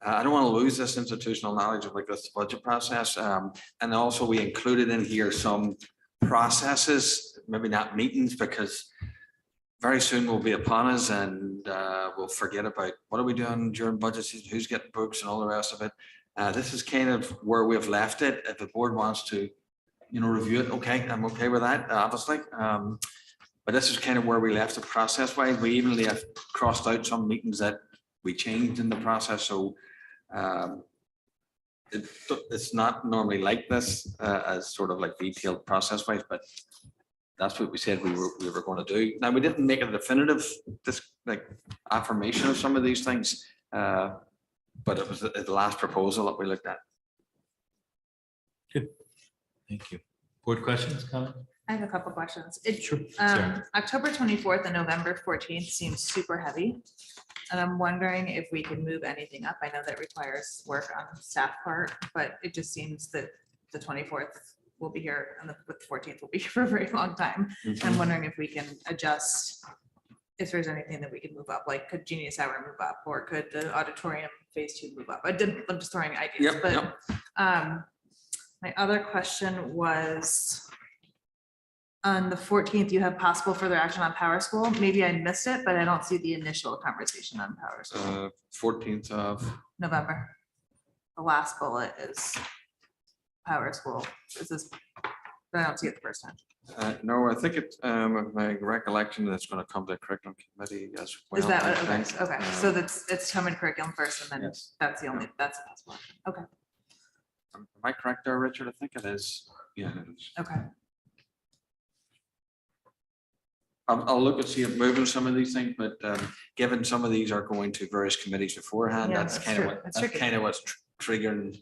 I don't want to lose this institutional knowledge of like this budget process. And also we included in here some processes, maybe not meetings, because very soon will be upon us and we'll forget about what are we doing during budget season, who's getting books and all the rest of it. This is kind of where we've left it. If the board wants to, review it, okay, I'm okay with that, obviously. But this is kind of where we left the process wise. We even have crossed out some meetings that we changed in the process, so it's not normally like this as sort of like detailed process wise, but that's what we said we were going to do. Now, we didn't make a definitive affirmation of some of these things, but it was the last proposal that we looked at. Good. Thank you. Board questions, comment? I have a couple questions. It, Sure. Sarah. October 24th and November 14th seems super heavy. And I'm wondering if we can move anything up. I know that requires work on staff part, but it just seems that the 24th will be here and the 14th will be here for a very long time. I'm wondering if we can adjust, if there's anything that we can move up, like could Genius Hour move up, or could the auditorium phase 2 move up? I'm just throwing ideas, Yep, but yep. my other question was, on the 14th, you have possible further action on Power School. Maybe I missed it, but I don't see the initial conversation on Power School. 14th of November. The last bullet is Power School. This is, I don't see it the first time. no, I think it, my recollection that's going to come to curriculum committee as well. Is that I what, okay, think. okay, so it's common curriculum first and then Yes. that's the only, that's a possible action. Okay, Am I correct there, Richard? I think it is. Yeah. it is. okay. I'll look and see if moving some of these things, but given some of these are going to various committees beforehand, Yeah, that's that's kind of true. what, That's that's tricky. kind of what's triggering.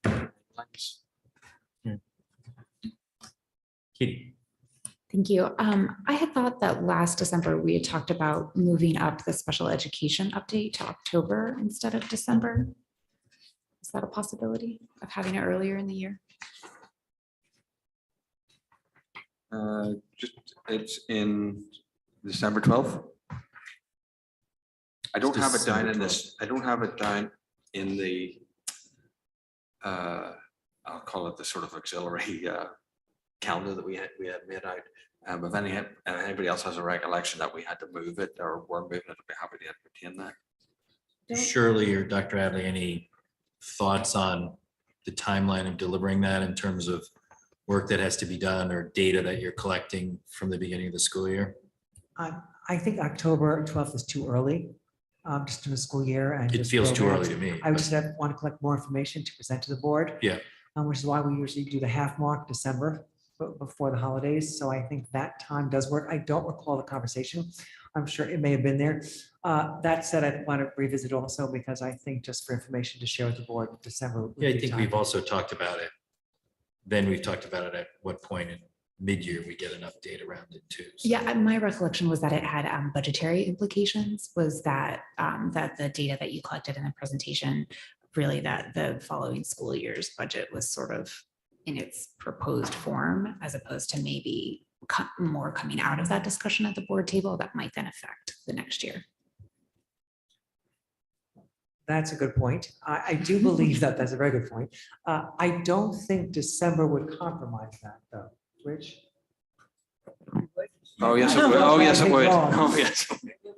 things. Katie? Thank you. I had thought that last December, we had talked about moving up the special education update to October instead of December. Is that a possibility of having it earlier in the year? Just, it's in December 12th. I don't have it down in this, I don't have it down in the, I'll call it the sort of auxiliary calendar that we had made out. If anybody else has a recollection that we had to move it or we're moving it, I'd be happy to entertain that. Shirley or Dr. Adley, any thoughts on the timeline of delivering that in terms of work that has to be done or data that you're collecting from the beginning of the school year? I think October 12th is too early, just in the school year. And It just feels too programs. early to me. I would just want to collect more information to present to the board. Yeah. Which is why we usually do the half mark December before the holidays. So I think that time does work. I don't recall the conversation. I'm sure it may have been there. That said, I want to revisit also because I think just for information to share with the board, December. would Yeah, I be think time. we've also talked about it. Then we've talked about it at what point in mid-year we get enough data around it too. So- Yeah, my recollection was that it had budgetary implications, was that that the data that you collected in the presentation, really that the following school year's budget was sort of in its proposed form, as opposed to maybe more coming out of that discussion at the board table that might then affect the next year. That's a good point. I do believe that that's a very good point. I don't think December would compromise that though. Rich? Oh, yes, it would. Oh, yes, it would. Oh, yes.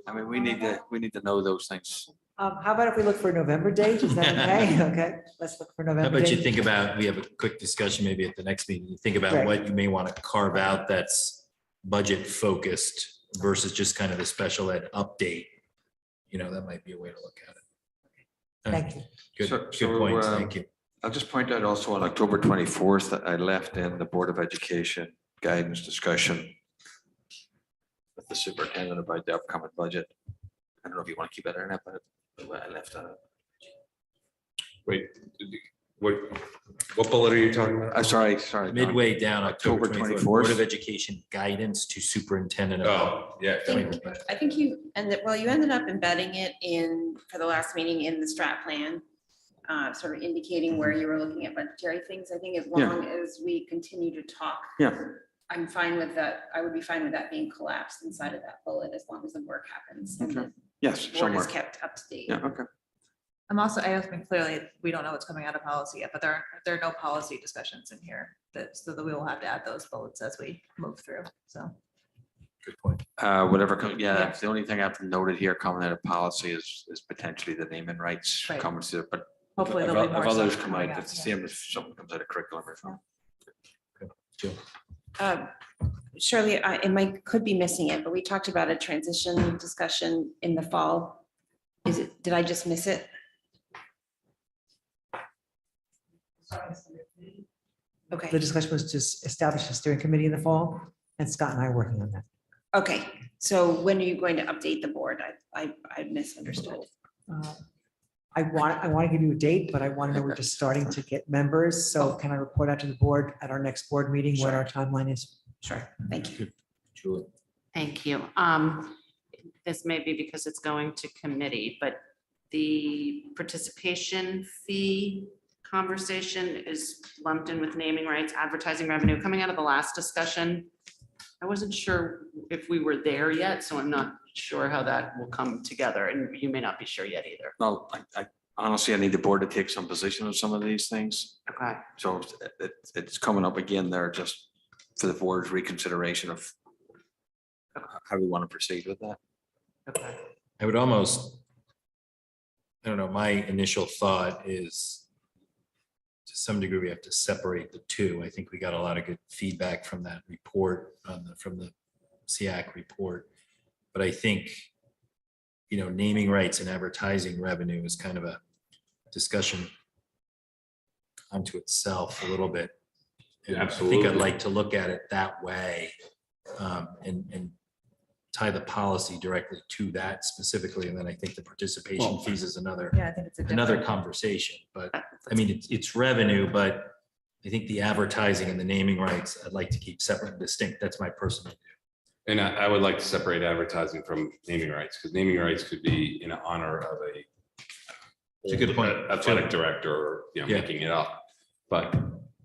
I mean, we need to know those things. How about if we look for a November date? Is that okay? Okay, let's look for How November. about you date. think about, we have a quick discussion maybe at the next meeting, you think about Right. what you may want to carve out that's budget focused versus just kind of the special ed update. You know, that might be a way to look at it. Thank you. Good, So- good so, points, thank you. I'll just point out also on October 24th that I left in the Board of Education guidance discussion with the superintendent about the upcoming budget. I don't know if you want to keep it in it, but I left on it. Wait, what bullet are you talking about? Sorry. Don. Midway down October October 24th, Board 24th. of Education guidance to superintendent. about- Oh, yeah. I think you ended up embedding it in, for the last meeting, in the strat plan, sort of indicating where you were looking at budgetary things. I think as Yeah. long as we continue to talk, Yeah, I'm fine with that. I would be fine with that being collapsed inside of that bullet as long as the work happens. and Okay. the yes, Board somewhere. is kept up to date. Yeah, okay. I mean, clearly, we don't know what's coming out of policy yet, but there are no policy discussions in here so that we will have to add those bullets as we move through, so. Good point. Whatever, Yeah. that's the only thing I've noted here coming out of policy is potentially the naming rights Right. comments there, but Hopefully if there'll be more others stuff come coming out, out, it's the yeah. same if something comes out of curriculum or something. Jill. Shirley, could be missing it, but we talked about a transition discussion in the fall. Did I just miss it? Okay. The discussion was to establish a steering committee in the fall, and Scott and I are working on that. Okay, so when are you going to update the board? I misunderstood. I want to give you a date, but I want to know we're just starting to get members. So can I report out to the board at our next board meeting what our timeline is? Sure, thank you. Julie. Thank you. This may be because it's going to committee, but the participation fee conversation is lumped in with naming rights, advertising revenue. Coming out of the last discussion, I wasn't sure if we were there yet, so I'm not sure how that will come together, and you may not be sure yet either. Well, I honestly, I need the board to take some position on some of these things. Okay. So it's coming up again there just for the board's reconsideration of how we want to proceed with that. Okay. I would almost, I don't know, my initial thought is to some degree, we have to separate the two. I think we got a lot of good feedback from that report from the SEAC report. But I think, naming rights and advertising revenue is kind of a discussion unto itself a little bit. And I think I'd like to look at it that way and tie the policy directly to that specifically. And then I think the participation fees is another Yeah, I think it's another conversation. But I mean, it's revenue, but I think the advertising and the naming rights, I'd like to keep separate and distinct. That's my personal view. And I would like to separate advertising from naming rights, because naming rights could be in honor of It's a good point. athletic director, or, Yeah. making it up. But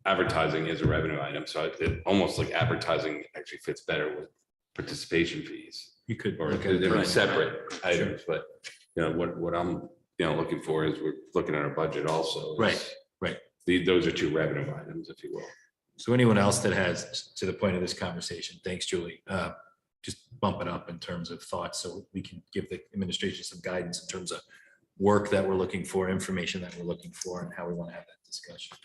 advertising is a revenue item, so it almost like advertising actually fits better with participation fees. You could Or look at it they're that way. separate items, but what I'm, looking for is we're looking at our budget also. is Right. Those are two revenue items, if you will. So anyone else that has, to the point of this conversation, thanks, Julie, just bump it up in terms of thoughts so we can give the administration some guidance in terms of work that we're looking for, information that we're looking for, and how we want to have that discussion.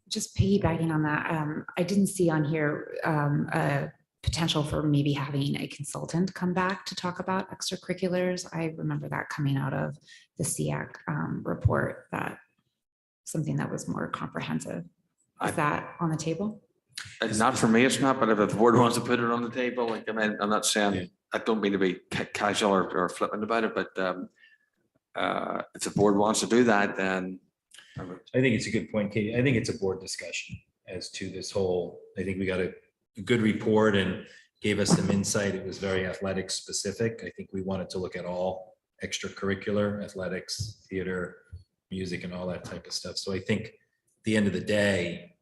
Just piggybacking on that, I didn't see on here a potential for maybe having a consultant come back to talk about extracurriculars. I remember that coming out of the SEAC report, that something that was more comprehensive. Is that on the table? It's not for me, it's not, but if the board wants to put it on the table, like, I mean, I'm not saying, I don't mean to be casual or flippant about it, but if the board wants to do that, then. I think it's a good point, Katie. I think it's a board discussion as to this whole, I think we got a good report and gave us some insight. It was very athletic specific. I think we wanted to look at all extracurricular, athletics, theater, music, and all that type of stuff. So I think at the end of the day,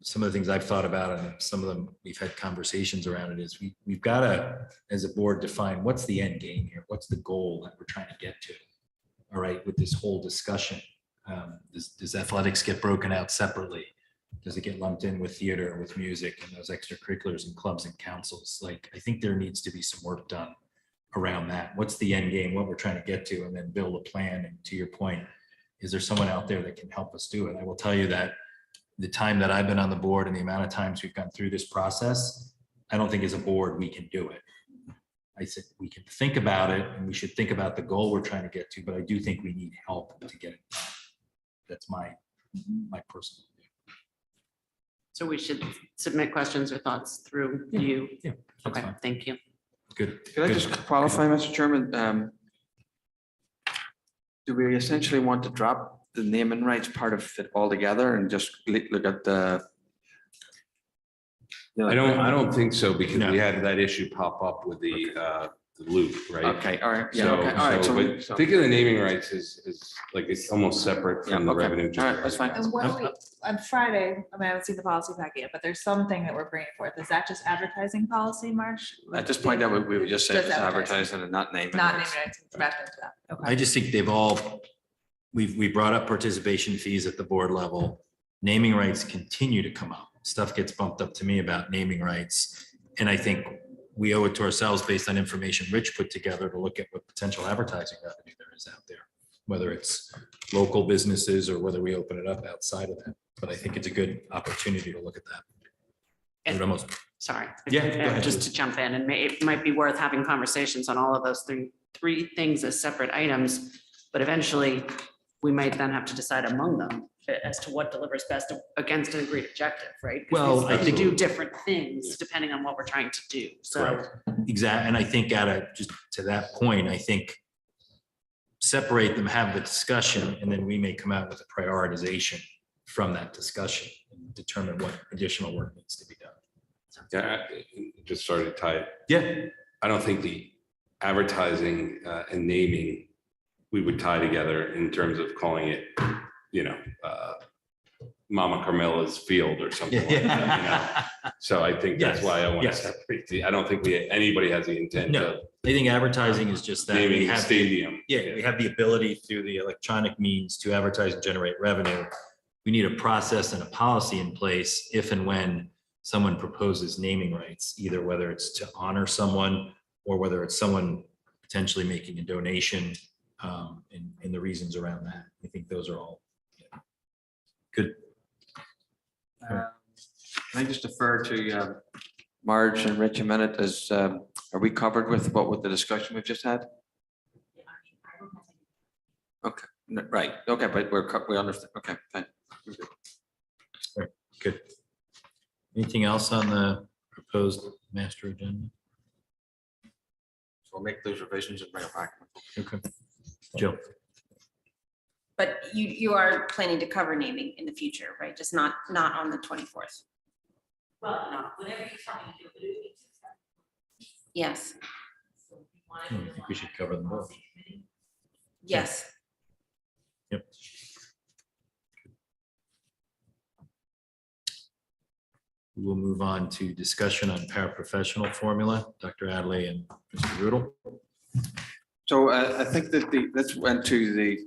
some of the things I've thought about, and some of them we've had conversations around it, is we've got to, as a board, define what's the end game here? What's the goal that we're trying to get to? All right, with this whole discussion. Does athletics get broken out separately? Does it get lumped in with theater, with music, and those extracurriculars and clubs and councils? Like, I think there needs to be some work done around that. What's the end game, what we're trying to get to, and then build a plan. And to your point, is there someone out there that can help us do it? I will tell you that the time that I've been on the board and the amount of times we've gone through this process, I don't think as a board we can do it. I said we can think about it, and we should think about the goal we're trying to get to, but I do think we need help to get it done. That's my personal view. So we should submit questions or thoughts through you. Yeah. Okay, thank you. Good. Can I just qualify, Mr. Chairman? Do we essentially want to drop the naming rights part of it altogether and just look at the? I don't think so, because we had that issue pop up with the loop, right? Okay, all right, yeah, okay, all right. But think of the naming rights is like, it's almost separate from the revenue. All right, that's fine. And what do we, on Friday, I haven't seen the policy packet yet, but there's something that we're bringing forth. Is that just advertising policy, Marsh? At this point, that we would just say Just it's advertising. advertising and not naming. Not rights. naming rights, back into that. Okay. I just think they've all, we brought up participation fees at the board level. Naming rights continue to come up. Stuff gets bumped up to me about naming rights. And I think we owe it to ourselves, based on information Rich put together, to look at what potential advertising revenue there is out there, whether it's local businesses or whether we open it up outside of that. But I think it's a good opportunity to look at that. I would almost sorry. Yeah, go ahead. Just to jump in, and it might be worth having conversations on all of those three things as separate items. But eventually, we might then have to decide among them as to what delivers best against an agreed objective, right? 'Cause Well, we I can think- do different things depending on what we're trying to do, so. Exactly. And I think just to that point, I think separate them, have the discussion, and then we may come out with a prioritization from that discussion and determine what additional work needs to be done. Yeah, just started to tie. Yeah. I don't think the advertising and naming we would tie together in terms of calling it, Mama Carmela's Field or something like that, So I think that's Yes, why I want to yes. separate I don't think anybody has the intent No, of I think advertising is just that. we naming a have- stadium. Yeah, we have the ability through the electronic means to advertise and generate revenue. We need a process and a policy in place if and when someone proposes naming rights, either whether it's to honor someone or whether it's someone potentially making a donation, and the reasons around that. I think those are all good. Can I just defer to Marge and Rich a minute? Are we covered with the discussion we've just had? Okay, right, okay, but we understand, okay, fine. Good. Anything else on the proposed master agenda? So we'll make those revisions and bring it back. Okay. Jill? But you are planning to cover naming in the future, right? Just not on the 24th. Well, no, whatever you tell me to do, but it needs to. Yes, I think we should cover them both. yes. Yep. We'll move on to discussion on paraprofessional formula. Dr. Adley and Mr. Rudel. So I think that this went to the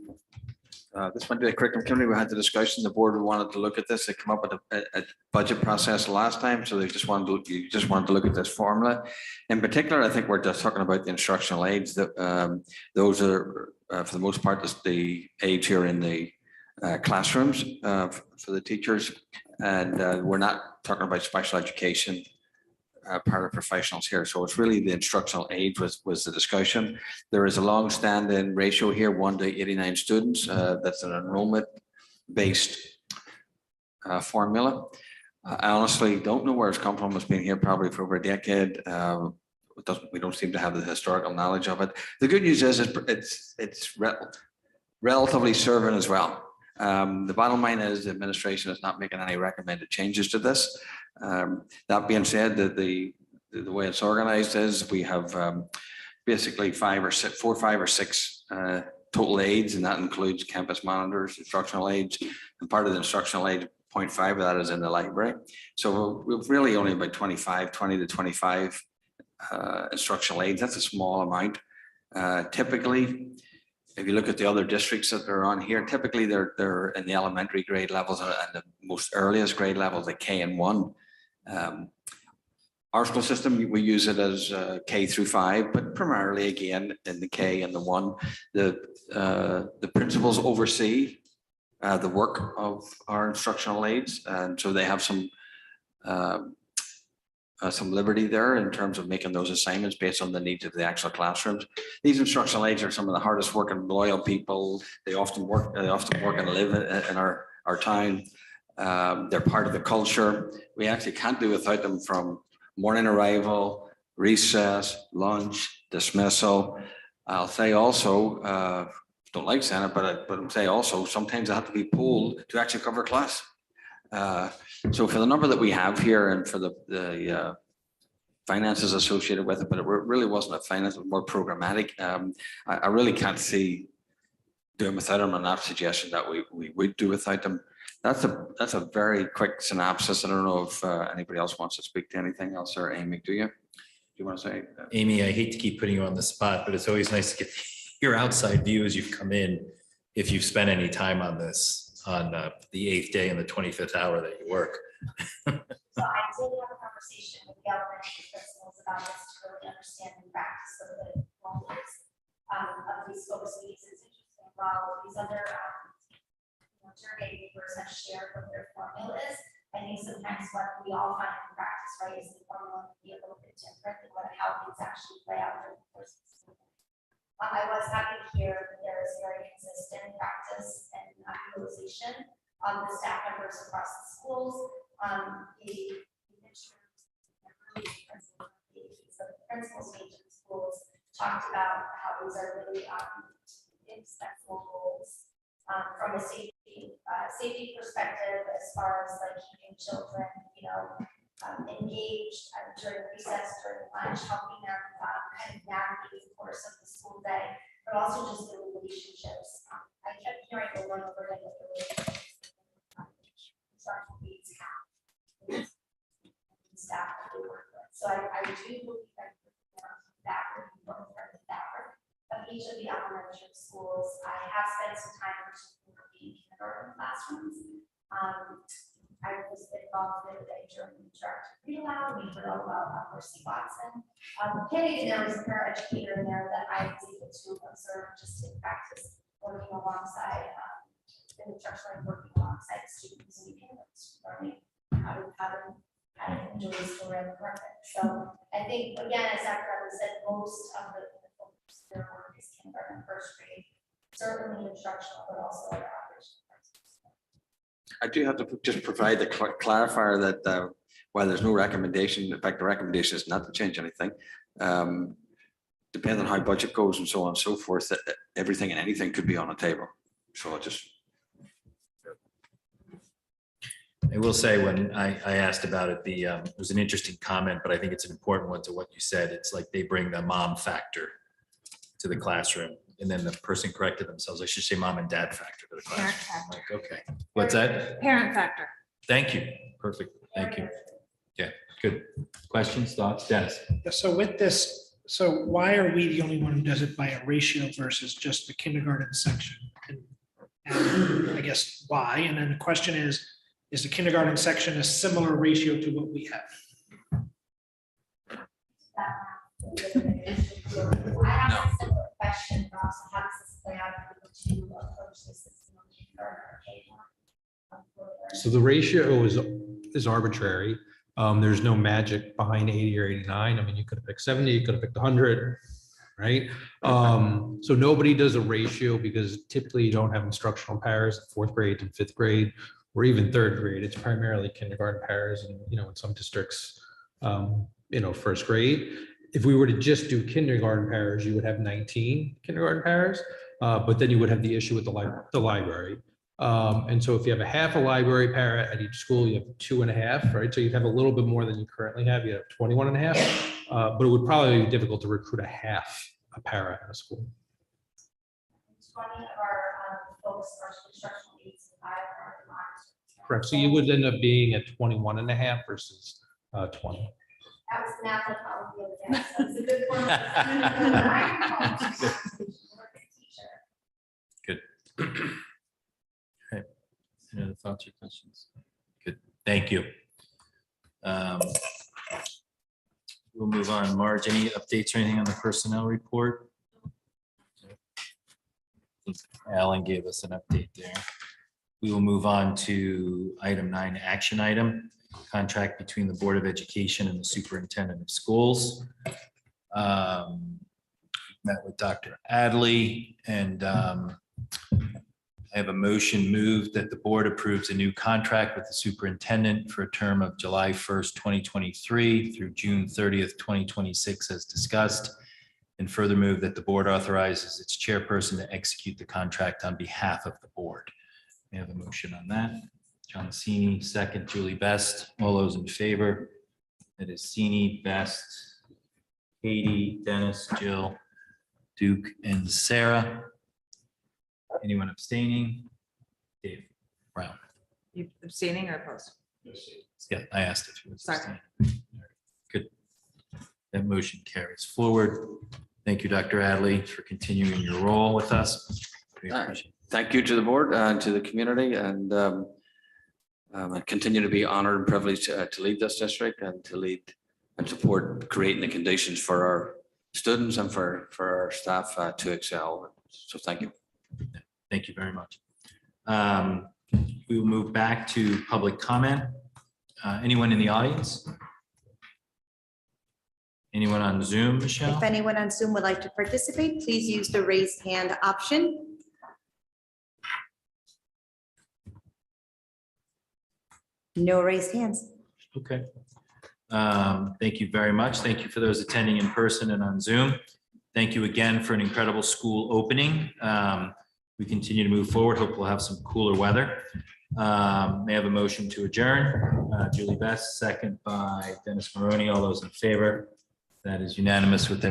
curriculum committee. We had the discussion. The board wanted to look at this. They come up with a budget process last time. So they just wanted to look at this formula. In particular, I think we're just talking about the instructional aids. Those are, for the most part, the aids here in the classrooms for the teachers. And we're not talking about special education paraprofessionals here. So it's really the instructional aids was the discussion. There is a long-standing ratio here, 1 to 89 students. That's an enrollment-based formula. I honestly don't know where it's come from. It's been here probably for over a decade. We don't seem to have the historical knowledge of it. The good news is it's relatively serving as well. The bottom line is the administration is not making any recommended changes to this. That being said, the way it's organized is we have basically 4 or 5 or 6 total aids, and that includes campus monitors, instructional aids, and part of the instructional aid, 0.5 of that is in the library. So we've really only about 20 to 25 instructional aids. That's a small amount. Typically, if you look at the other districts that are on here, typically they're in the elementary grade levels and the most earliest grade levels, like K and 1. Our school system, we use it as K through 5, but primarily again in the K and the 1. The principals oversee the work of our instructional aides, and so they have some liberty there in terms of making those assignments based on the needs of the actual classrooms. These instructional aides are some of the hardest working, loyal people. They often work and live in our town. They're part of the culture. We actually can't do without them from morning arrival, recess, lunch, dismissal. I'll say also, don't like saying it, but I'll say also, sometimes I have to be pulled to actually cover class. So for the number that we have here and for the finances associated with it, but it really wasn't a finance, it was more programmatic. I really can't see doing without them. I'm not suggesting that we would do without them. That's a very quick synopsis. I don't know if anybody else wants to speak to anything else, or Amy, do you? Do you want to say? Amy, I hate to keep putting you on the spot, but it's always nice to get your outside view as you've come in. If you've spent any time on this, on the 8th day and the 25th hour that you work. So I did have a conversation with the elementary principals about this to really understand and practice some of the components of these focus meetings. It's interesting, while these other survey papers have shared what their formula is, I think sometimes what we all find in practice, right, is the formula can be a little bit different than how things actually play out during the course of the school. I was happy to hear that there is very consistent practice and utilization of the staff members across the schools. The principals in the schools talked about how these are really indispensable goals from a safety perspective, as far as like keeping children, engaged during recess, during lunch, helping them kind of navigate the course of the school day, but also just the relationships. I kept hearing over and over again that the relationships instructional needs have staff that they work with. So I do believe that that would be important part of the fabric of each of the elementary schools. I have spent some time working in kindergarten classrooms. I was involved with the during the interactive read aloud. We heard all about Mercy Watson. Kenny, there was a paraeducator in there that I was able to observe just in practice, working alongside in instruction, working alongside students and learning how to enjoy the story of the perfect. So I think, again, as Dr. Evans said, most of the focus of their work is kindergarten and first grade, certainly instructional, but also other operational. I do have to just provide the clarifier that while there's no recommendation, in fact, the recommendation is not to change anything. Depending on how budget goes and so on and so forth, everything and anything could be on the table. So I'll just. I will say, when I asked about it, it was an interesting comment, but I think it's an important one to what you said. It's like they bring the mom factor to the classroom, and then the person corrected themselves. I should say mom and dad factor to the Parent classroom. factor. Like, okay, what's that? Parent factor. Thank you. Perfect. Thank you. Yeah, good. Questions, thoughts? Dennis? So with this, so why are we the only one who does it by a ratio versus just the kindergarten section? And I guess why? And then the question is the kindergarten section a similar ratio to what we have? I have a similar question, but also how does this play out for the two approach this system of kindergarten or K-1? So the ratio is arbitrary. There's no magic behind 80 or 89. I mean, you could have picked 70, you could have picked 100, right? So nobody does a ratio because typically you don't have instructional pairs in 4th grade and 5th grade, or even 3rd grade. It's primarily kindergarten pairs, and in some districts, 1st grade. If we were to just do kindergarten pairs, you would have 19 kindergarten pairs, but then you would have the issue with the library. And so if you have a half a library para at each school, you have 2.5, right? So you'd have a little bit more than you currently have. You have 21.5, but it would probably be difficult to recruit a half a para in a school. 20 of our folks are instructional needs and 5 are monitoring. Correct. So you would end up being at 21.5 versus 20. That was math and all the other day. So it's a good one. Good. Okay. Any other thoughts or questions? Good. Thank you. We'll move on. Marge, any updates or anything on the personnel report? Alan gave us an update there. We will move on to item 9, action item, contract between the Board of Education and the Superintendent of Schools. Met with Dr. Adley, and I have a motion moved that the board approves a new contract with the superintendent for a term of July 1st, 2023 through June 30th, 2026 as discussed. And further move that the board authorizes its chairperson to execute the contract on behalf of the board. We have a motion on that. John Cini, second. Julie Best. All those in favor? It is Cini, Best, Katie, Dennis, Jill, Duke, and Sarah. Anyone abstaining? Dave Brown. You abstaining or opposed? Yeah, I asked if you was Sorry. abstaining. Good. That motion carries forward. Thank you, Dr. Adley, for continuing your role with us. We appreciate it. Thank you to the board and to the community, and I continue to be honored and privileged to lead this district and to lead and support creating the conditions for our students and for our staff to excel. So thank you. Thank you very much. We will move back to public comment. Anyone in the audience? Anyone on Zoom, Michelle? If anyone on Zoom would like to participate, please use the raised hand option. No raised hands. Okay. Thank you very much. Thank you for those attending in person and on Zoom. Thank you again for an incredible school opening. We continue to move forward. Hope we'll have some cooler weather. May I have a motion to adjourn? Julie Best, second by Dennis Maroney. All those in favor? That is unanimous with every